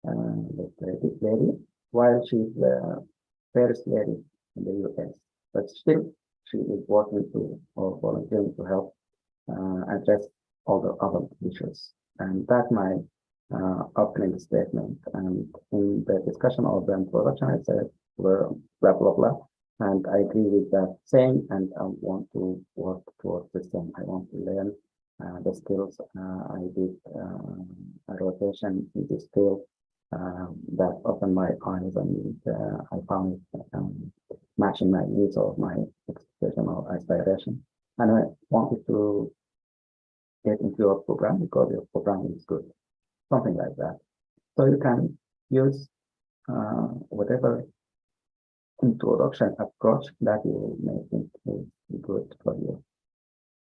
Speaker 1: let's say, lady, while she's the first lady in the US. But still, she is working to or volunteering to help address all the other issues. And that's my opening statement. And in the discussion of the introduction, I said, blah, blah, blah. And I agree with that saying, and I want to work towards the same. I want to learn the skills. I did a rotation in this field that opened my eyes, and I found it matching my needs or my expectation or aspiration. And I wanted to get into your program because your program is good, something like that. So you can use whatever introduction approach that you may think is good for you.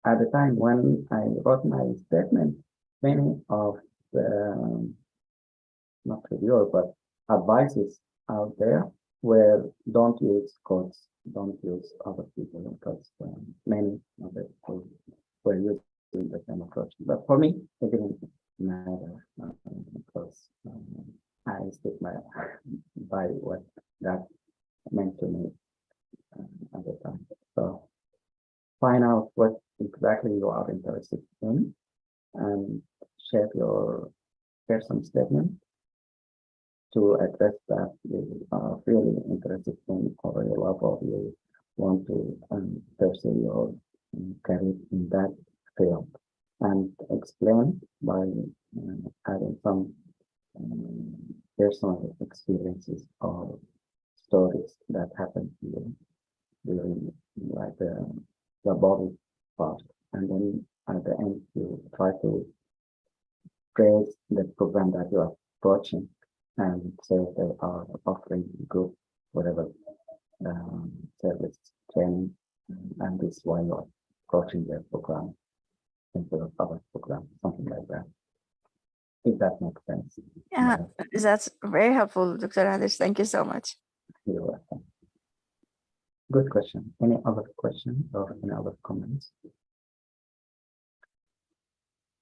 Speaker 1: At the time when I wrote my statement, many of the, not reviewer, but advices out there were don't use codes, don't use other people, because many of the people were using the same approach. But for me, it didn't matter because I stick by what that meant to me at the time. So find out what exactly you are interested in and share your personal statement to address that you are really interested in or you love or you want to pursue your career in that field, and explain by having some personal experiences or stories that happened to you during like the body part, and then at the end you try to praise the program that you are approaching and say they are offering good whatever service training, and this is why you're approaching their program instead of other program, something like that. If that makes sense.
Speaker 7: Yeah, that's very helpful, Dr. Adesh. Thank you so much.
Speaker 1: You're welcome. Good question. Any other question or any other comments?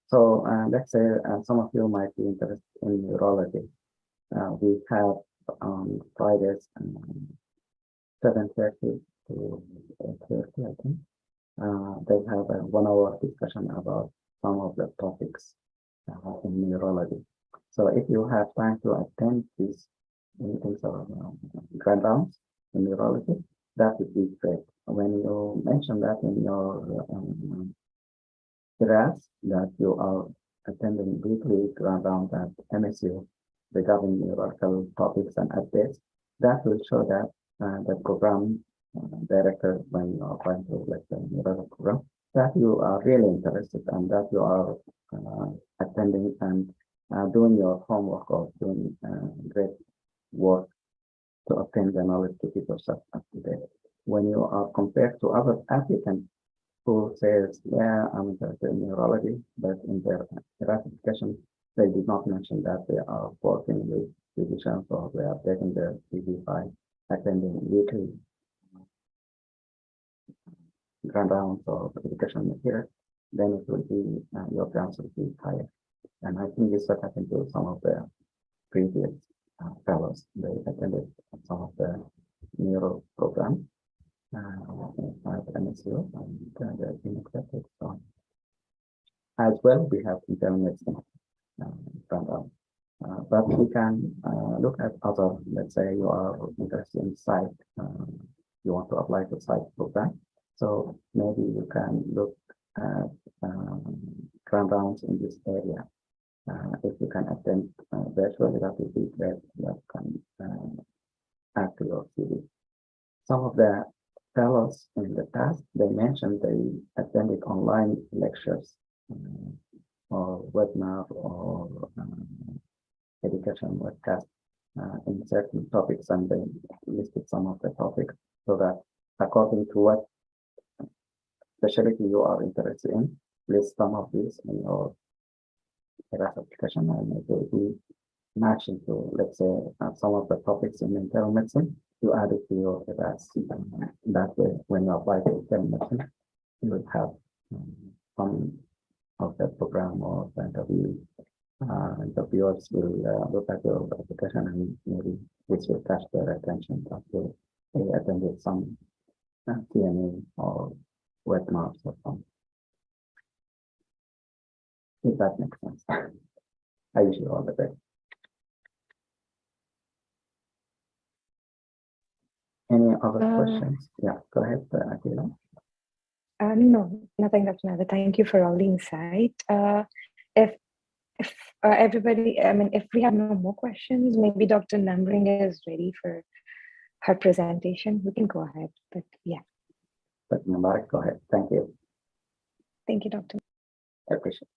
Speaker 1: So let's say some of you might be interested in neurology. We have on Fridays 7:30 to 8:30, I think. They have a 1-hour discussion about some of the topics in neurology. So if you have time to attend these meetings or grand rounds in neurology, that would be great. When you mention that in your graphs that you are attending weekly grand rounds at MSU regarding neurological topics and updates, that will show that the program director, when you are trying to like the neurological program, that you are really interested and that you are attending and doing your homework or doing great work to obtain the knowledge to keep yourself up to date. When you are compared to other applicants who says, yeah, I'm interested in neurology, but in their application, they did not mention that they are working with physicians or they are taking their CV by attending weekly grand rounds or education material, then it will be, your chance will be higher. And I think this what happened to some of the previous fellows. They attended some of the neuro programs at MSU and they're being accepted. So as well, we have internal medicine but we can look at other, let's say you are interested in psych, you want to apply to psych program. So maybe you can look at grand rounds in this area. If you can attend virtually, that would be great. That can add to your CV. Some of the fellows in the past, they mentioned they attended online lectures or webinar or education webcast in certain topics, and they listed some of the topics so that according to what specialty you are interested in, list some of these in your application, and it will be matching to, let's say, some of the topics in internal medicine, you add it to your RAS. That way, when you apply to internal medicine, you will have some of the program or the interview. Interviewers will look at your application and maybe this will catch their attention after they attended some TMA or webinars or something. If that makes sense. I wish you all the best. Any other questions? Yeah, go ahead, Akila.
Speaker 2: No, nothing, Dr. Nader. Thank you for all the insight. If everybody, I mean, if we have no more questions, maybe Dr. Namarig is ready for her presentation. We can go ahead, but yeah.
Speaker 1: But Namarig, go ahead. Thank you.
Speaker 2: Thank you, Dr.
Speaker 1: I appreciate it.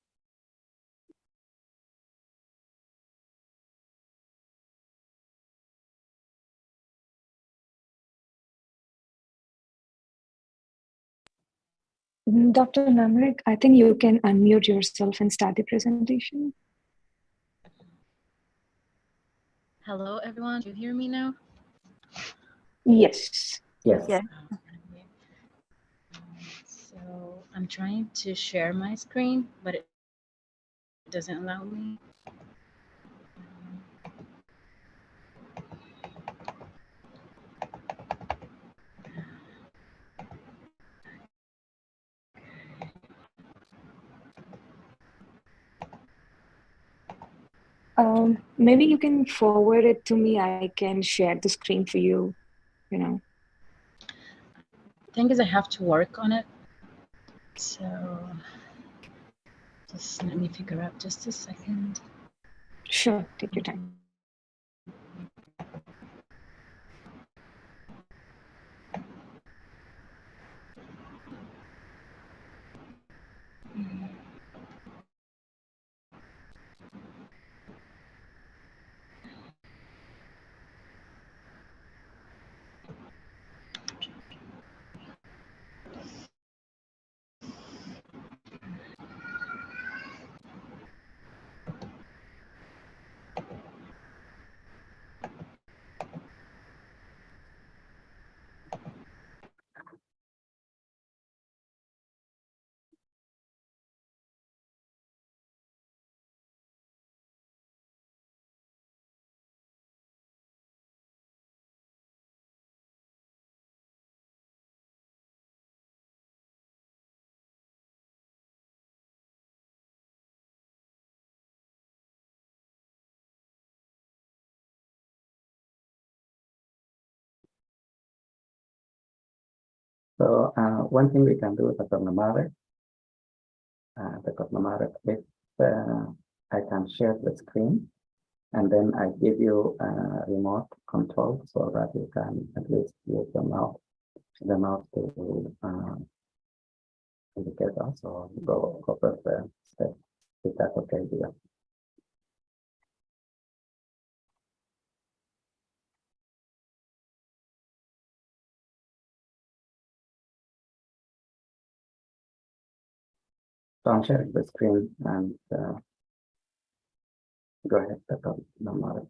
Speaker 2: Dr. Namarig, I think you can unmute yourself and start the presentation.
Speaker 9: Hello, everyone. Do you hear me now?
Speaker 2: Yes.
Speaker 1: Yes.
Speaker 7: Yeah.
Speaker 9: So I'm trying to share my screen, but it doesn't allow me.
Speaker 2: Maybe you can forward it to me. I can share the screen for you, you know.
Speaker 9: The thing is, I have to work on it. So just let me figure out just a second.
Speaker 2: Sure, take your time.
Speaker 1: So one thing we can do is Dr. Namarig, if I can share the screen, and then I give you a remote control so that you can at least use the mouse to indicate us or go over the step. Is that okay, dear? So I'm sharing the screen and go ahead, Dr. Namarig.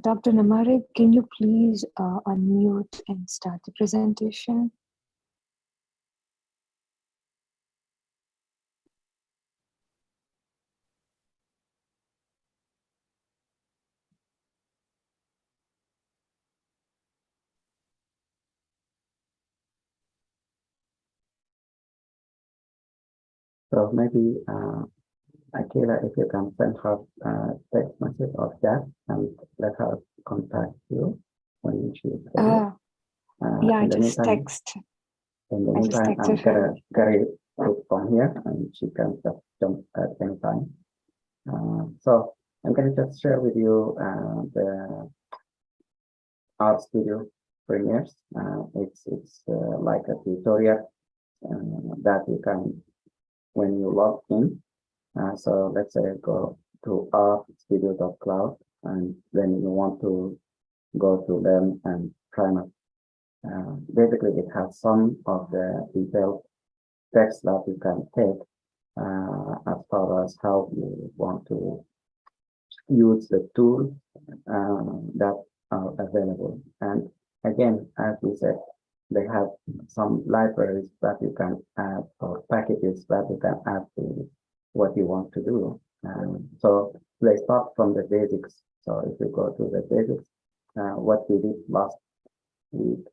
Speaker 2: Dr. Namarig, can you please unmute and start the presentation?
Speaker 1: So maybe Akila, if you can send her text message or chat and let her contact you when she's ready.
Speaker 2: Yeah, I
Speaker 1: In the
Speaker 2: just
Speaker 1: meantime,
Speaker 2: text.
Speaker 1: in the
Speaker 2: I just
Speaker 1: meantime, I'm
Speaker 2: texted her.
Speaker 1: gonna it from here, and she can just jump at any time. So I'm gonna just share with you the Art Studio premieres. It's like a tutorial that you can when you log in. So let's say go to artstudio.cloud, and then you want to go to them and kind of basically it has some of the detailed text that you can take as far as how you want to use the tools that are available. And again, as we said, they have some libraries that you can add or packages that you can add to what you want to do. So they start from the basics. So if you go to the basics, what we did last week,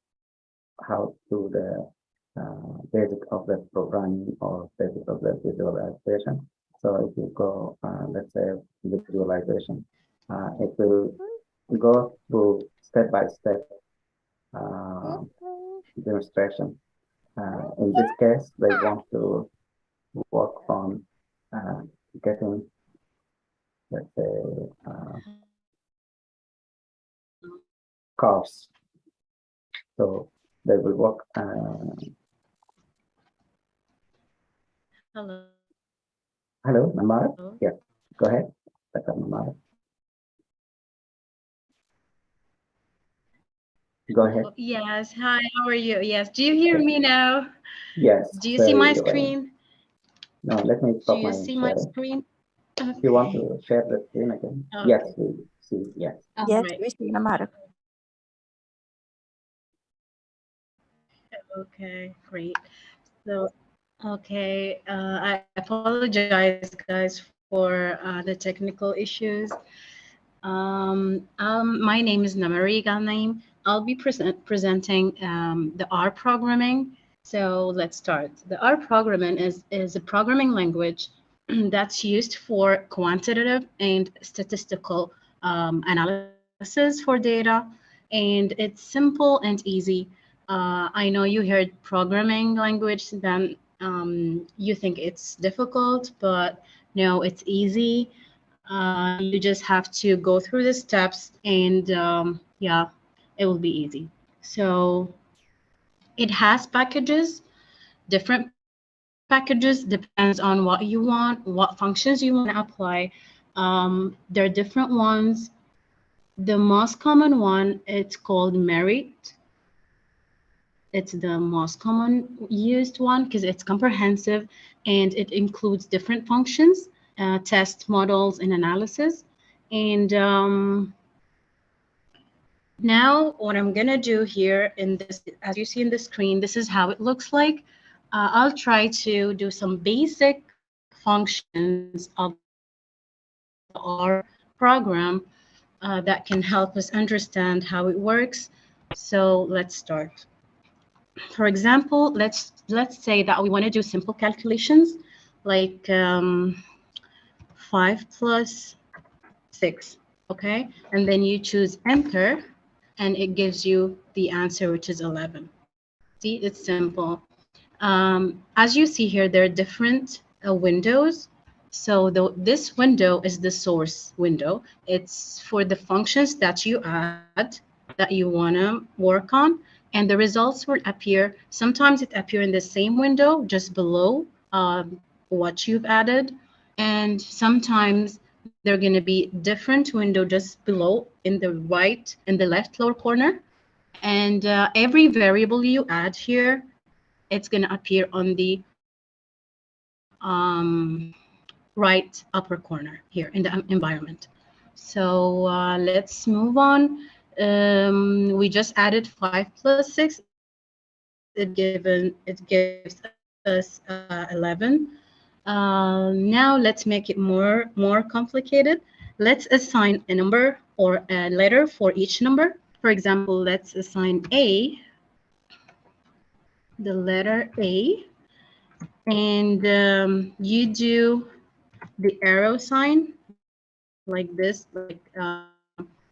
Speaker 1: how to the basic of the programming or basic of the visualization. So if you go, let's say visualization, it will go through step-by-step demonstration. In this case, they want to work on getting, let's say, cars. So they will work.
Speaker 9: Hello.
Speaker 1: Hello, Namarig? Yeah, go ahead. Dr. Namarig. Go ahead.
Speaker 9: Yes. Hi, how are you? Yes. Do you hear me now?
Speaker 1: Yes.
Speaker 9: Do you see my
Speaker 1: well.
Speaker 9: screen?
Speaker 1: No, let me
Speaker 9: Do
Speaker 1: stop
Speaker 9: you
Speaker 1: my
Speaker 9: see my
Speaker 1: sharing.
Speaker 9: screen?
Speaker 1: If you want to share the screen again.
Speaker 9: Okay.
Speaker 1: Yes, we see. Yes.
Speaker 7: Yes,
Speaker 9: Right.
Speaker 7: we see Namarig.
Speaker 9: Okay, great. So, okay, I apologize, guys, for the technical issues. My name is Namarig Alnaeim. I'll be presenting the R programming. So let's start. The R programming is a programming language that's used for quantitative and statistical analysis for data. And it's simple and easy. I know you heard programming language, then you think it's difficult, but no, it's easy. You just have to go through the steps and yeah, it will be easy. So it has packages, different packages, depends on what you want, what functions you want to apply. There are different ones. The most common one, it's called merit. It's the most common used one because it's comprehensive and it includes different functions, test models and analysis. And now what I'm gonna do here in this, as you see in the screen, this is how it looks like. I'll try to do some basic functions of the R program that can help us understand how it works. So let's start. For example, let's say that we want to do simple calculations like 5 plus 6, okay? And then you choose enter and it gives you the answer, which is 11. See, it's simple. As you see here, there are different windows. So this window is the source window. It's for the functions that you add, that you want to work on, and the results will appear. Sometimes it appears in the same window, just below what you've added, and sometimes they're going to be different window just below in the right, in the left lower corner. And every variable you add here, it's going to appear on the right upper corner here in the environment. So let's move on. We just added 5 plus 6. It gives us 11. Now let's make it more complicated. Let's assign a number or a letter for each number. For example, let's assign A, the letter A, and you do the arrow sign like this, like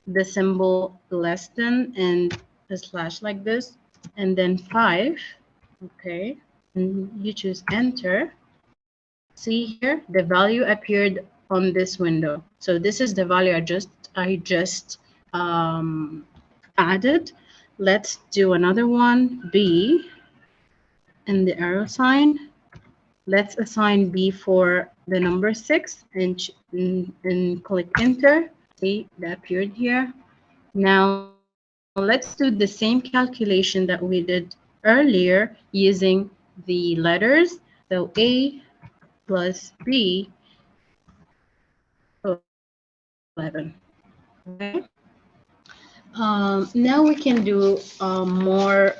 Speaker 9: the symbol less than and a slash like this, and then 5, okay, and you choose enter. See here, the value appeared on this window. So this is the value I just added. Let's do another one, B, and the arrow sign. Let's assign B for the number 6 and click enter. See, that appeared here. Now let's do the same calculation that we did earlier using the letters. So A plus B, 11. Okay. Now we can do more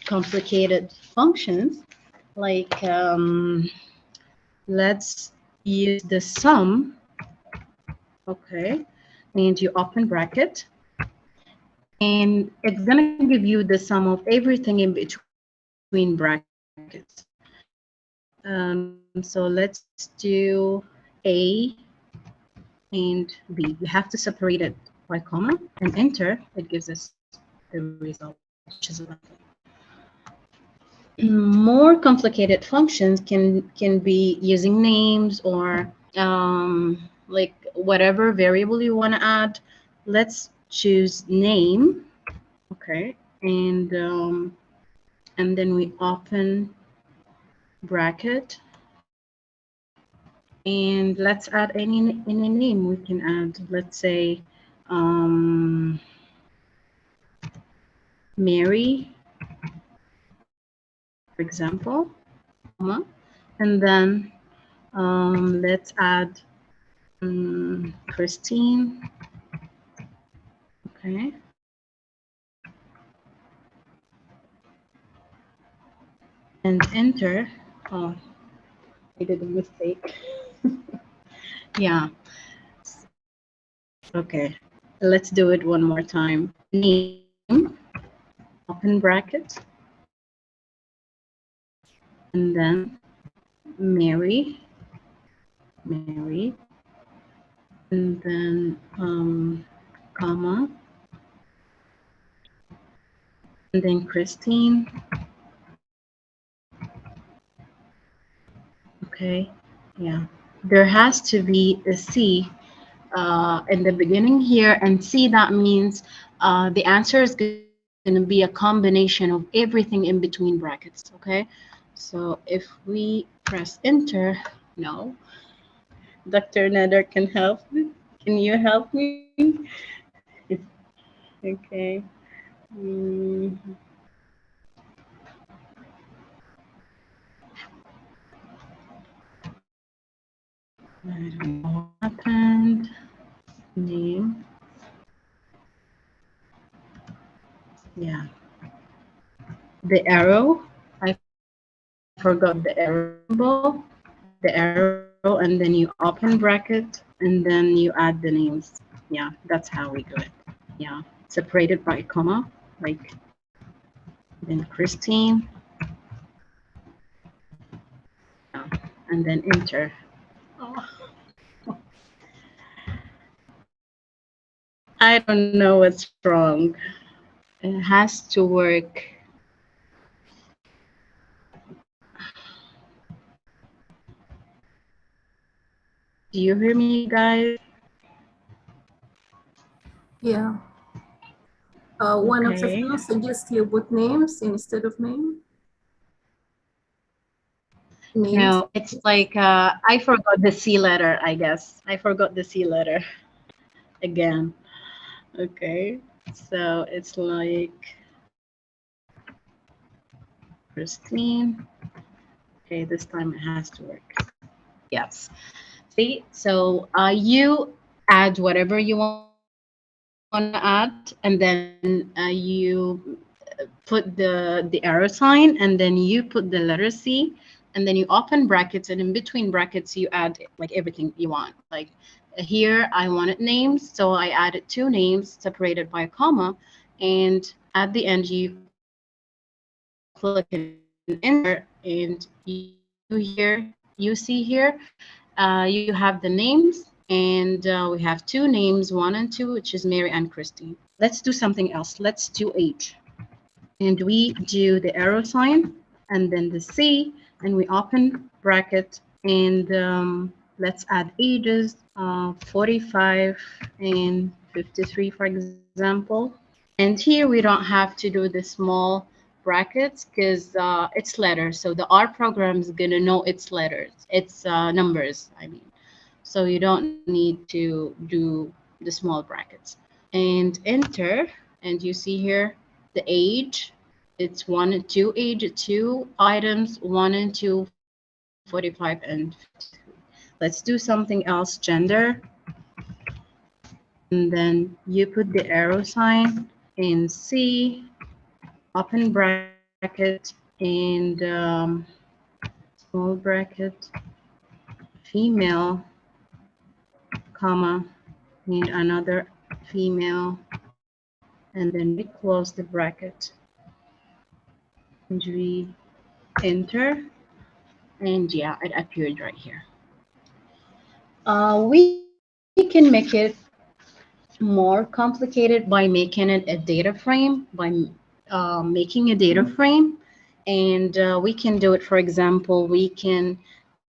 Speaker 9: complicated functions, like let's use the sum, okay, and you open bracket, and it's gonna give you the sum of everything in between brackets. So let's do A and B. We have to separate it by comma and enter. It gives us the result, which is 11. more complicated functions can be using names or like whatever variable you want to add. Let's choose name. Okay, and then we open bracket, and let's add any name we can add. Let's say Mary, for example, and then let's add Christine. Okay. And enter. Oh, I did a mistake. Yeah. Okay. Let's do it one more time. Name, open bracket, and then Mary, and then comma, and then Christine. Okay. Yeah. There has to be a C in the beginning here, and C, that means the answer is going to be a combination of everything in between brackets. Okay, so if we press enter, no, Dr. Nader can help me. Can you help me? Okay. I don't know what happened. Name. Yeah. The arrow. I forgot the arrow symbol. The arrow, and then you open bracket, and then you add the names. Yeah, that's how we do it. Yeah, separated by comma, like then Christine, yeah, and then enter. Oh. I don't know what's wrong. It has to work. Do you hear me, guys?
Speaker 10: Yeah. One of the
Speaker 9: Okay.
Speaker 10: fellows suggests you put names instead of name. Names.
Speaker 9: No, it's like I forgot the C letter, I guess. I forgot the C letter again. Okay, so it's like Christine. Okay, this time it has to work. Yes. See, so you add whatever you want to add, and then you put the arrow sign, and then you put the letter C, and then you open brackets, and in between brackets you add like everything you want. Like here I wanted names, so I added two names separated by a comma, and at the end you click and enter, and you see here you have the names, and we have two names, 1 and 2, which is Mary and Christine. Let's do something else. Let's do age. And we do the arrow sign and then the C, and we open bracket, and let's add ages, 45 and 53, for example. And here we don't have to do the small brackets because it's letters. So the R program is going to know its letters, its numbers, I mean. So you don't need to do the small brackets. And enter, and you see here the age. It's 1 and 2 age, 2 items, 1 and 2, 45 and 53. Let's do something else, gender. And then you put the arrow sign in C, open bracket, and small bracket, female, comma, and another female, and then we close the bracket, and we enter, and yeah, it appeared right here. We can make it more complicated by making it a data frame, by making a data frame, And we can do it, for example, we can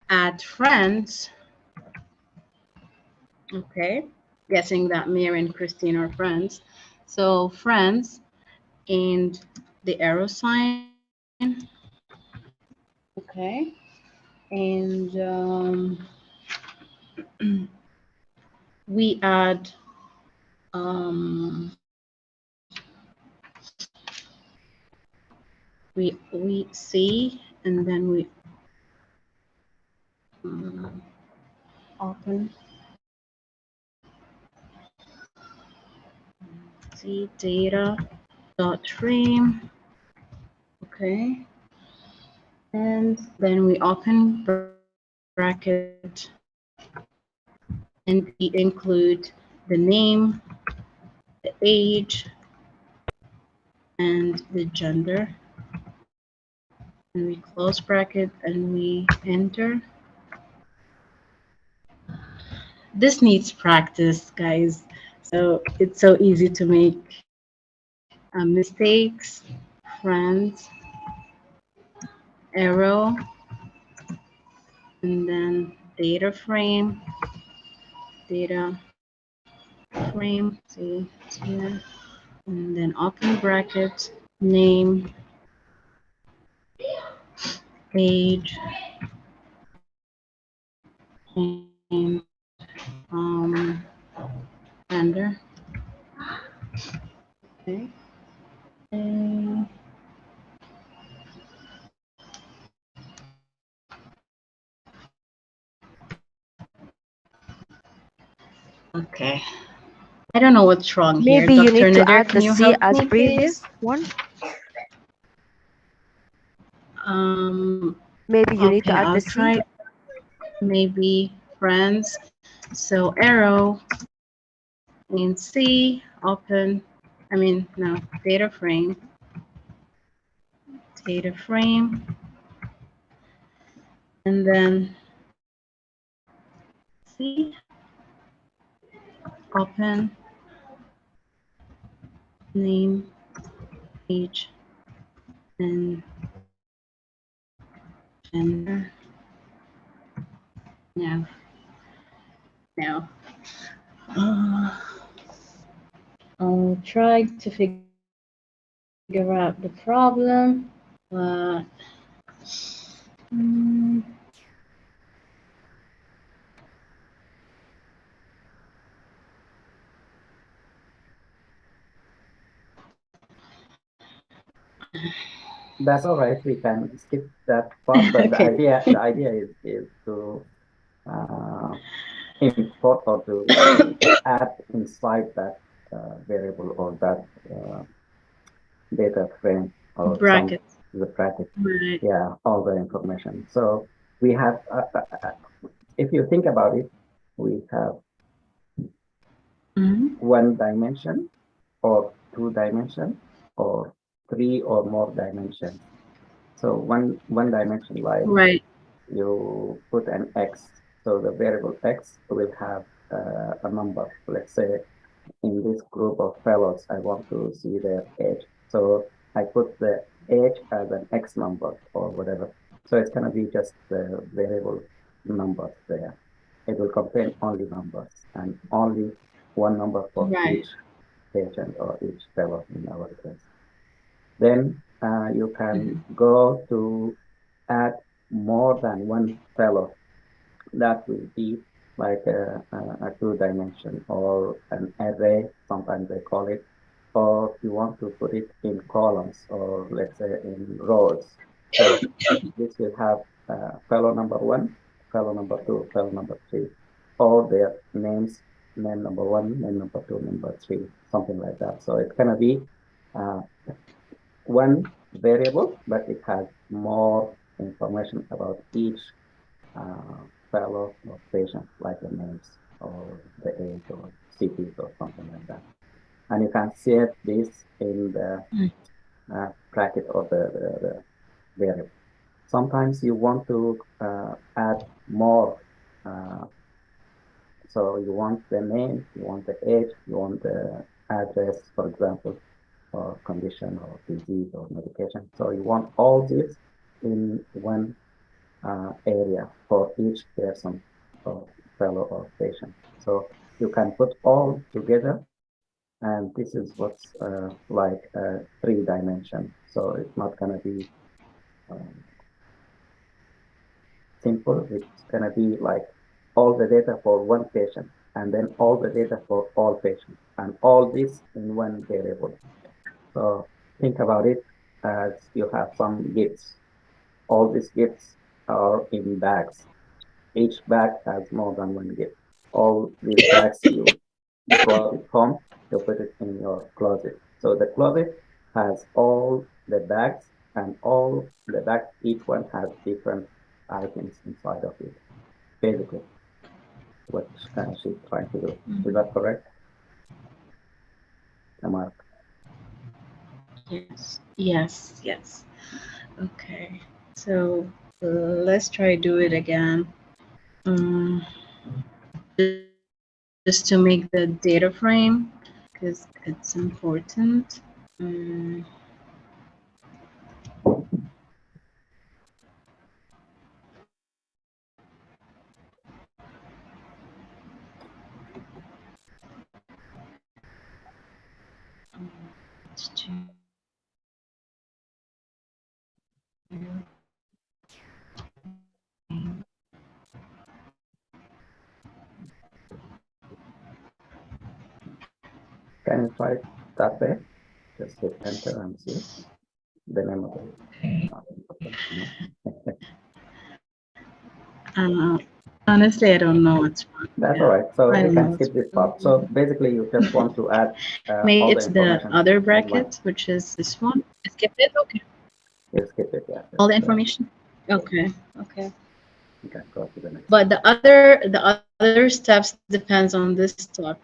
Speaker 9: add friends. Okay, guessing that Mary and Christine are friends. So friends and the arrow sign. Okay, and we add we see, and then we open see data dot frame. Okay, and then we open bracket, and we include the name, the age, and the gender, and we close bracket and we enter. This needs practice, guys, so it's so easy to make mistakes. Friends, arrow, and then data frame, see here, and then open bracket, name, age, and gender. Okay. And okay. I don't know what's wrong here.
Speaker 11: Maybe you
Speaker 9: Dr.
Speaker 11: need to
Speaker 9: Nadir,
Speaker 11: add
Speaker 9: can
Speaker 11: the
Speaker 9: you
Speaker 11: C
Speaker 9: help
Speaker 11: as
Speaker 9: me,
Speaker 11: previous
Speaker 9: please?
Speaker 11: one.
Speaker 9: Maybe
Speaker 11: you need to
Speaker 9: okay,
Speaker 11: add
Speaker 9: I'll
Speaker 11: the C.
Speaker 9: try maybe friends. So arrow and C, open, no, data frame, and then C, open, name, age, and gender. No. I'll try to figure out the problem, but
Speaker 1: That's all right. We can skip that part, but
Speaker 9: okay.
Speaker 1: the idea is to import or to add inside that variable or that data frame or
Speaker 9: Bracket.
Speaker 1: the bracket.
Speaker 9: Right.
Speaker 1: Yeah, all the information. So we have, if you think about it, we have one dimension or two dimension or three or more dimensions. So one dimension, like
Speaker 9: right,
Speaker 1: you put an X. So the variable X will have a number. Let's say in this group of fellows, I want to see their age. So I put the age as an X number or whatever. So it's going to be just the variable numbers there. It will contain only numbers and only one number for
Speaker 9: right.
Speaker 1: each patient or each fellow in our case. Then you can go to add more than one fellow. That will be like a two-dimension or an array, sometimes they call it, or you want to put it in columns or let's say in rows. So this will have fellow number one, fellow number two, fellow number three, all their names, name number one, name number two, number three, something like that. So it's gonna be one variable, but it has more information about each fellow or patient, like the names or the age or cities or something like that. And you can set this in the bracket or the variable. Sometimes you want to add more. So you want the name, you want the age, you want the address, for example. or condition or disease or medication. So you want all this in one area for each person or fellow or patient. So you can put all together, and this is what's like a 3-dimension. So it's not going to be simple. It's going to be like all the data for one patient, and then all the data for all patients, and all this in one variable. So think about it as you have some gifts. All these gifts are in bags. Each bag has more than one gift. All these bags you brought it home, you put it in your closet. So the closet has all the bags, and all the bags, each one has different items inside of it. Basically, what she's trying to do. Is that correct? Amer?
Speaker 9: Yes. Okay, so let's try do it again. Just to make the data frame, because it's important.
Speaker 1: Can you try it that way? Just hit enter and see the name of
Speaker 9: it. Honestly, I don't know what's wrong.
Speaker 1: That's all right. So we can skip this part. So basically, you just want to add
Speaker 9: Maybe
Speaker 1: all
Speaker 9: it's
Speaker 1: the
Speaker 9: the
Speaker 1: information.
Speaker 9: other bracket, which is this one. Skip it. Okay.
Speaker 1: You skip it, yeah.
Speaker 9: All the information. Okay.
Speaker 1: You can go to the next.
Speaker 9: But the other steps depends on this step.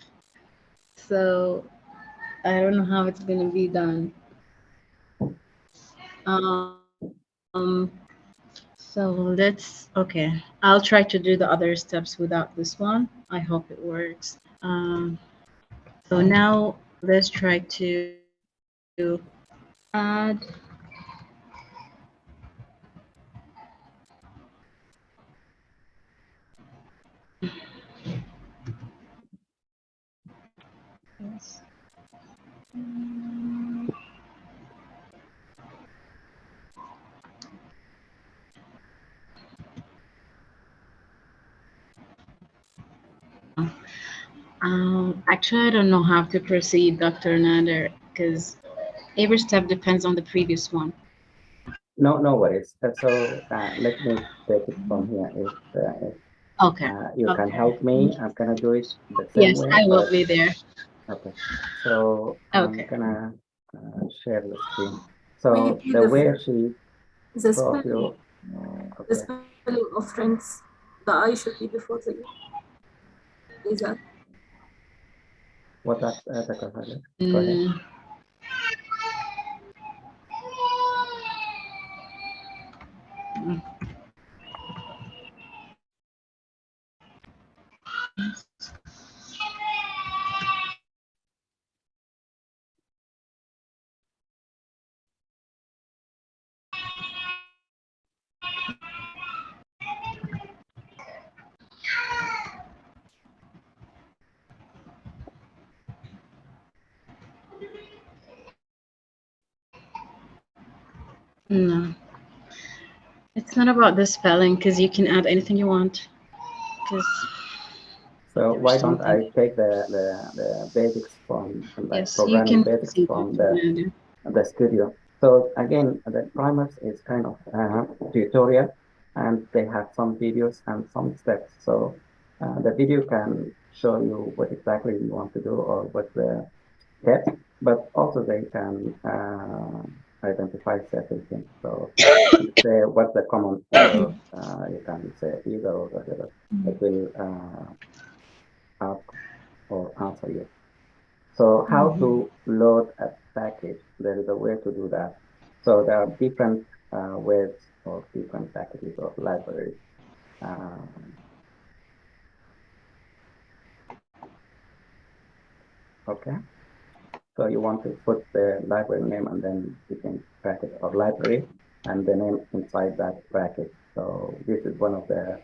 Speaker 9: So I don't know how it's gonna be done. So okay. I'll try to do the other steps without this one. I hope it works. So now let's try to add. Yes. Actually, I don't know how to proceed, Dr. Nader, because every step depends on the previous one.
Speaker 1: No worries. So let me take it from here. If
Speaker 9: Okay.
Speaker 1: you can help me, I'm gonna do it the same way.
Speaker 9: Yes, I will be there.
Speaker 1: Okay. So
Speaker 9: Okay.
Speaker 1: I'm gonna share the screen. So the way she brought you.
Speaker 10: The spelling of friends, the I should be before the U. Is that?
Speaker 1: What that, Dr. Hajar? Go ahead.
Speaker 9: No, it's not about the spelling because you can add anything you want.
Speaker 1: So why don't I take the basics from like
Speaker 9: yes,
Speaker 1: programming basics from the studio. So again, the primers is kind of tutorial, and they have some videos and some steps. So the video can show you what exactly you want to do or what the steps, but also they can identify certain things. So say what's the common error, you can say either or whatever. It will ask or answer you. So how to load a package? There is a way to do that. So there are different ways or different packages or libraries. Okay. So you want to put the library name and then you can bracket or library and the name inside that bracket. So this is one of the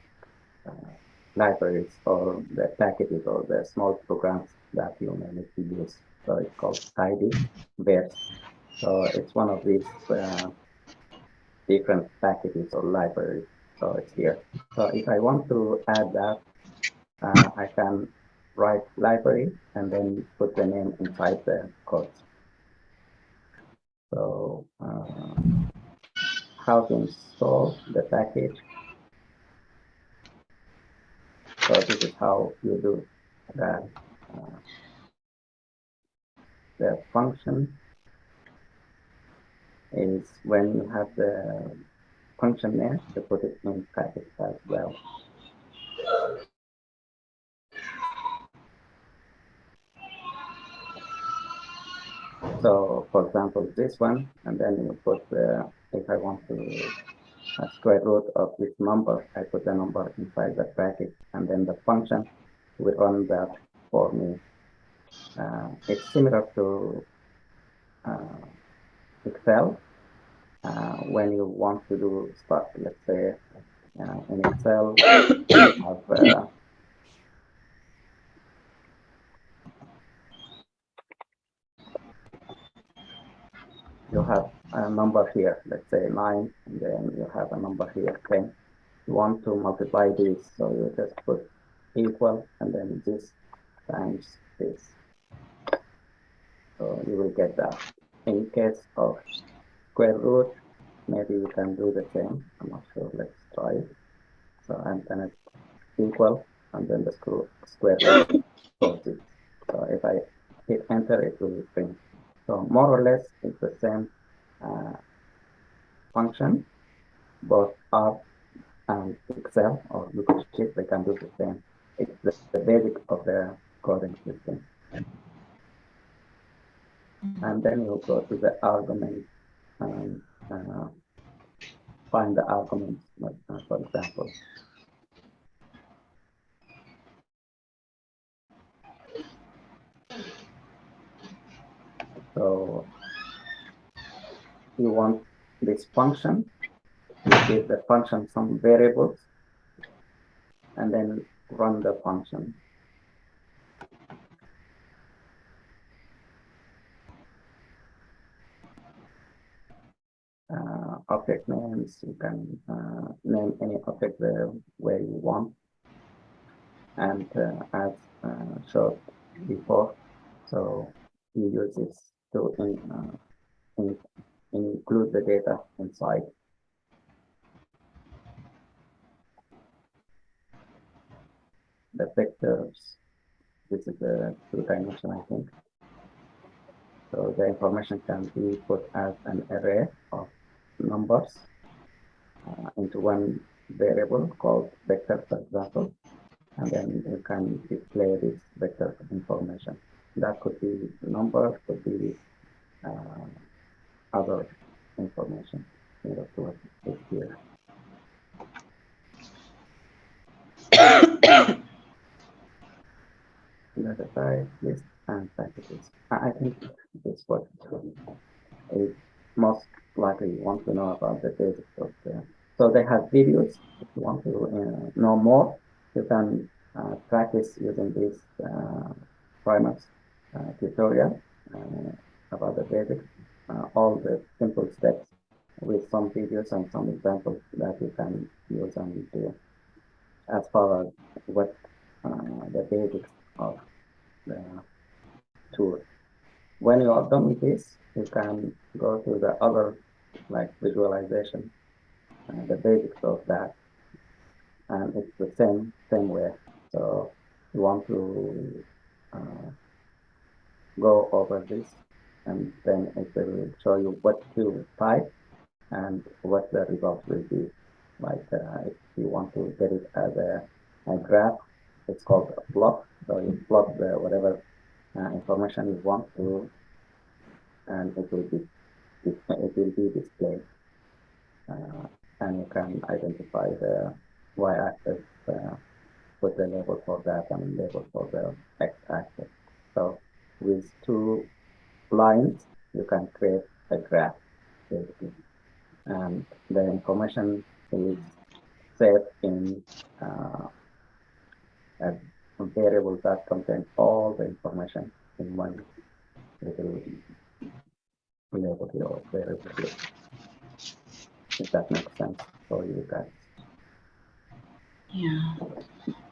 Speaker 1: libraries or the packages or the small programs that you may need to use. So it's called tidy verse. So it's one of these different packages or libraries. So it's here. So if I want to add that, I can write library and then put the name inside the code. So how to install the package. So this is how you do that. The function is when you have the function name to put it in package as well. So for example, this one, and then you put the, if I want to square root of this number, I put the number inside the bracket, and then the function will run that for me. It's similar to Excel. When you want to do stuff, let's say in Excel, you have you have a number here, let's say 9, and then you have a number here 10. You want to multiply this, so you just put equal and then this times this. So you will get that. In case of square root, maybe you can do the same. I'm not sure. Let's try it. So I'm gonna equal and then the square root of this. So if I hit enter, it will print. So more or less, it's the same function. Both R and Excel or Google Sheet, they can do the same. It's the basic of the coding system. And then you go to the argument and find the arguments, for example. So you want this function, you give the function some variables, and then run the function. Object names, you can name any object the way you want. And as showed before, so you use this to include the data inside. The vectors, this is the 2-dimension, I think. So the information can be put as an array of numbers into one variable called vector, for example, and then you can display this vector information. That could be number, could be other information. Similar to what is here. Data type, list, and packages. I think this is what is most likely you want to know about the basics of the. So they have videos. If you want to know more, you can practice using this Primax tutorial about the basics, all the simple steps with some videos and some examples that you can use and do as far as what the basics of the tool. When you are done with this, you can go to the other like visualization, the basics of that, and it's the same way. So you want to go over this, and then it will show you what to type and what the result will be. Like if you want to get it as a graph, it's called a plot. So you plot the whatever information you want to, and it will be displayed. And you can identify the y-axis, put the label for that and label for the x-axis. So with two lines, you can create a graph, basically. And the information is set in a variable that contains all the information in one little label here or variable here. If that makes sense for you guys.
Speaker 9: Yeah.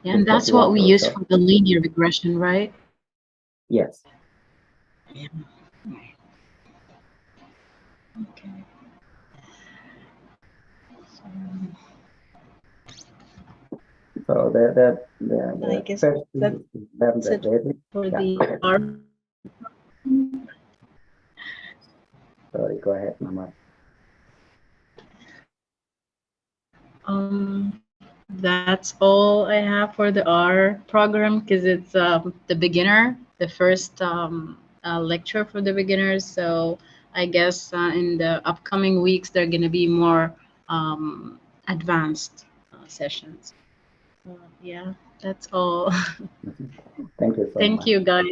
Speaker 9: And that's what we use for the linear regression, right?
Speaker 1: Yes.
Speaker 9: Yeah. Okay.
Speaker 1: So
Speaker 9: I guess
Speaker 1: first
Speaker 9: that's
Speaker 1: the basic
Speaker 9: for
Speaker 1: yeah,
Speaker 9: the R.
Speaker 1: Sorry, go ahead, Mama.
Speaker 9: That's all I have for the R program because it's the beginner, the first lecture for the beginners. So I guess in the upcoming weeks, there are going to be more advanced sessions. Yeah, that's all.
Speaker 1: Thank you so much.
Speaker 9: Thank you guys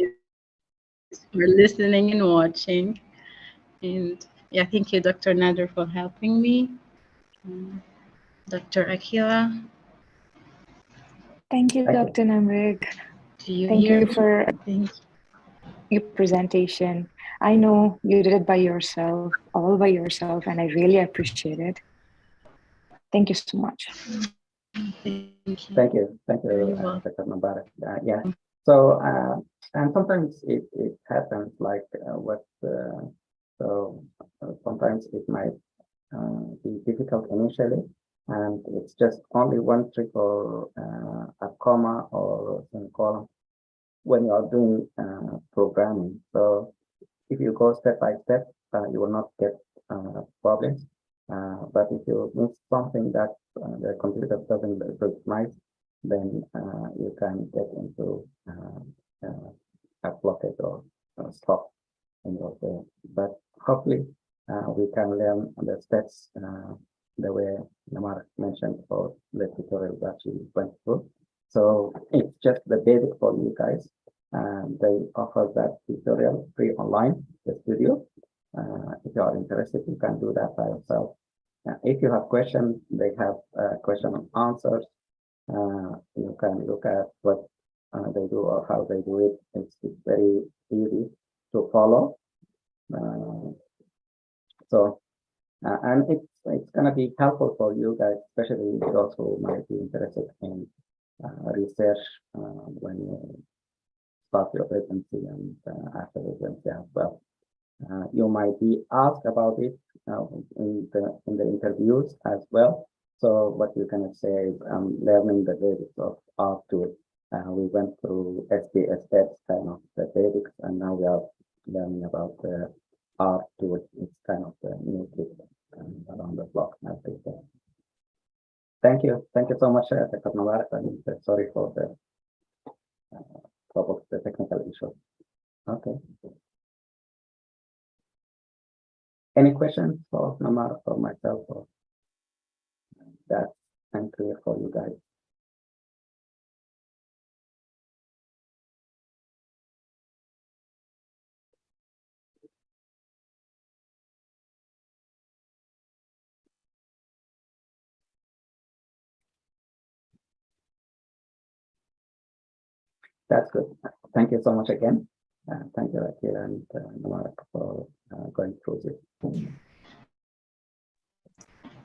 Speaker 9: for listening and watching. And yeah, thank you, Dr. Nader, for helping me. Dr. Akila.
Speaker 2: Thank you, Dr. Namarig.
Speaker 9: Thank
Speaker 2: you for your presentation. I know you did it by yourself, all by yourself, and I really appreciate it. Thank you so much.
Speaker 1: Thank you, Dr. Mubarak. Yeah. So and sometimes it happens like sometimes it might be difficult initially, and it's just only one trick or a comma or semicolon when you are doing programming. So if you go step by step, you will not get problems. But if you miss something that the computer doesn't recognize, then you can get into a blockage or stop in your way. But hopefully, we can learn the steps the way Namarig mentioned for the tutorial that she went through. So it's just the basic for you guys. They offer that tutorial free online, the studio. If you are interested, you can do that by yourself. If you have questions, they have question and answers. You can look at what they do or how they do it. It's very easy to follow. And it's going to be helpful for you guys, especially those who might be interested in research when you start your residency and after residency as well. You might be asked about it in the interviews as well. So what you can say is learning the basics of R tool. We went through SPSS kind of the basics, and now we are learning about the R tool. It's kind of the new kid around the block. Thank you so much, Dr. Mubarak, and sorry for the the technical issue. Okay. Any questions for Namar or myself, or that's unclear for you guys? That's good. Thank you so much again. Thank you, Akira and Namar, for going through this.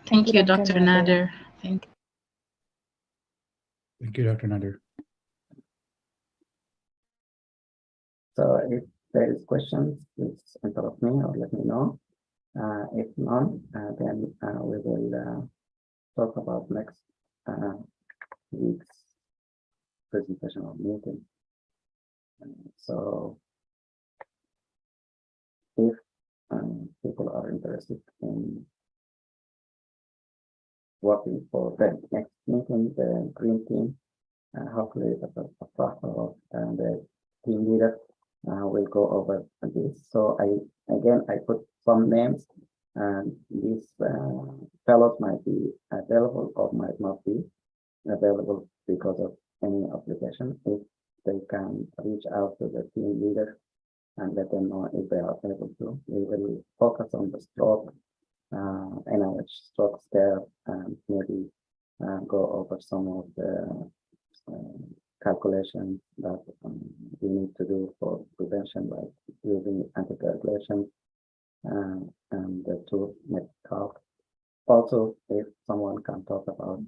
Speaker 9: Thank you, Dr. Nader. Thank
Speaker 3: you, Dr. Nader.
Speaker 1: So if there is questions, please interrupt me or let me know. If none, then we will talk about next week's presentation or meeting. So if people are interested in working for the next meeting, the green team, hopefully the team leader will go over this. So I put some names, and these fellows might be available or might not be available because of any application. If they can reach out to the team leader and let them know if they are able to. We will focus on the stroke, NIH stroke scale, and maybe go over some of the calculations that we need to do for prevention, like using anticoagulation and the tool MEDCALC. Also, if someone can talk about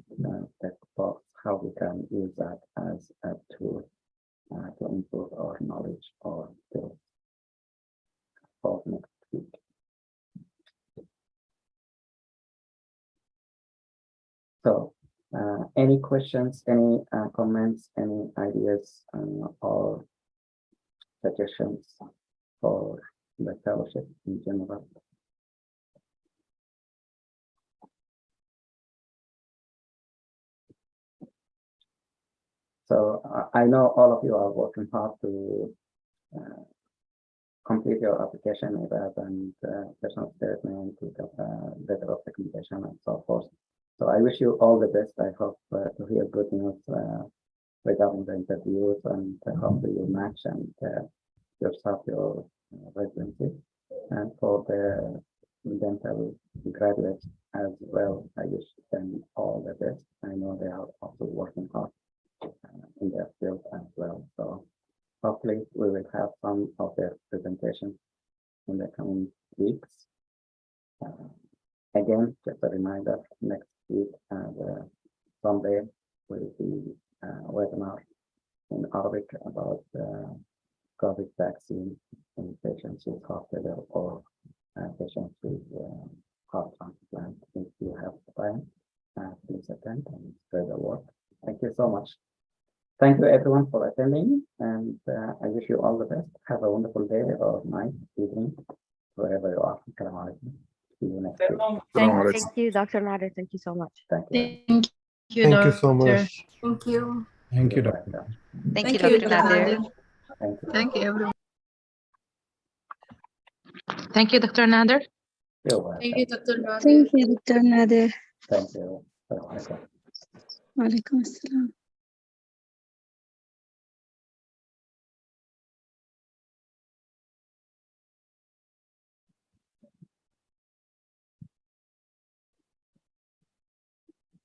Speaker 1: that box, how we can use that as a tool to improve our knowledge or skills for next week. So, any questions, any comments, any ideas or suggestions for the fellowship in general? So I know all of you are working hard to complete your application and personal statement, letter of recommendation, and so forth. So I wish you all the best. I hope to hear good news regarding the interviews, and I hope you match and yourself your residency. And for the dental graduates as well, I wish them all the best. I know they are also working hard in their field as well. So hopefully we will have some of their presentations in the coming weeks. Again, just a reminder, next week, Sunday, will be a webinar in Arabic about COVID vaccine in patients with heart failure or patients with heart transplant. If you have time, please attend and spread the word. Thank you so much. Thank you everyone for attending, and I wish you all the best. Have a wonderful day or night, evening, wherever you are. Assalamu alaikum. See you next week.
Speaker 11: Thank you, Dr. Nader. Thank you so much.
Speaker 1: Thank you.
Speaker 12: Thank you so much.
Speaker 10: Thank you.
Speaker 3: Thank you, Dr.
Speaker 11: Thank you, Dr. Nader.
Speaker 1: Thank you.
Speaker 13: Thank you, everyone. Thank you, Dr. Nader.
Speaker 1: You're welcome.
Speaker 10: Thank you, Dr. Nader.
Speaker 7: Thank you, Dr. Nader.
Speaker 1: Thank you. Assalamu alaikum.
Speaker 7: Walaikum assalam.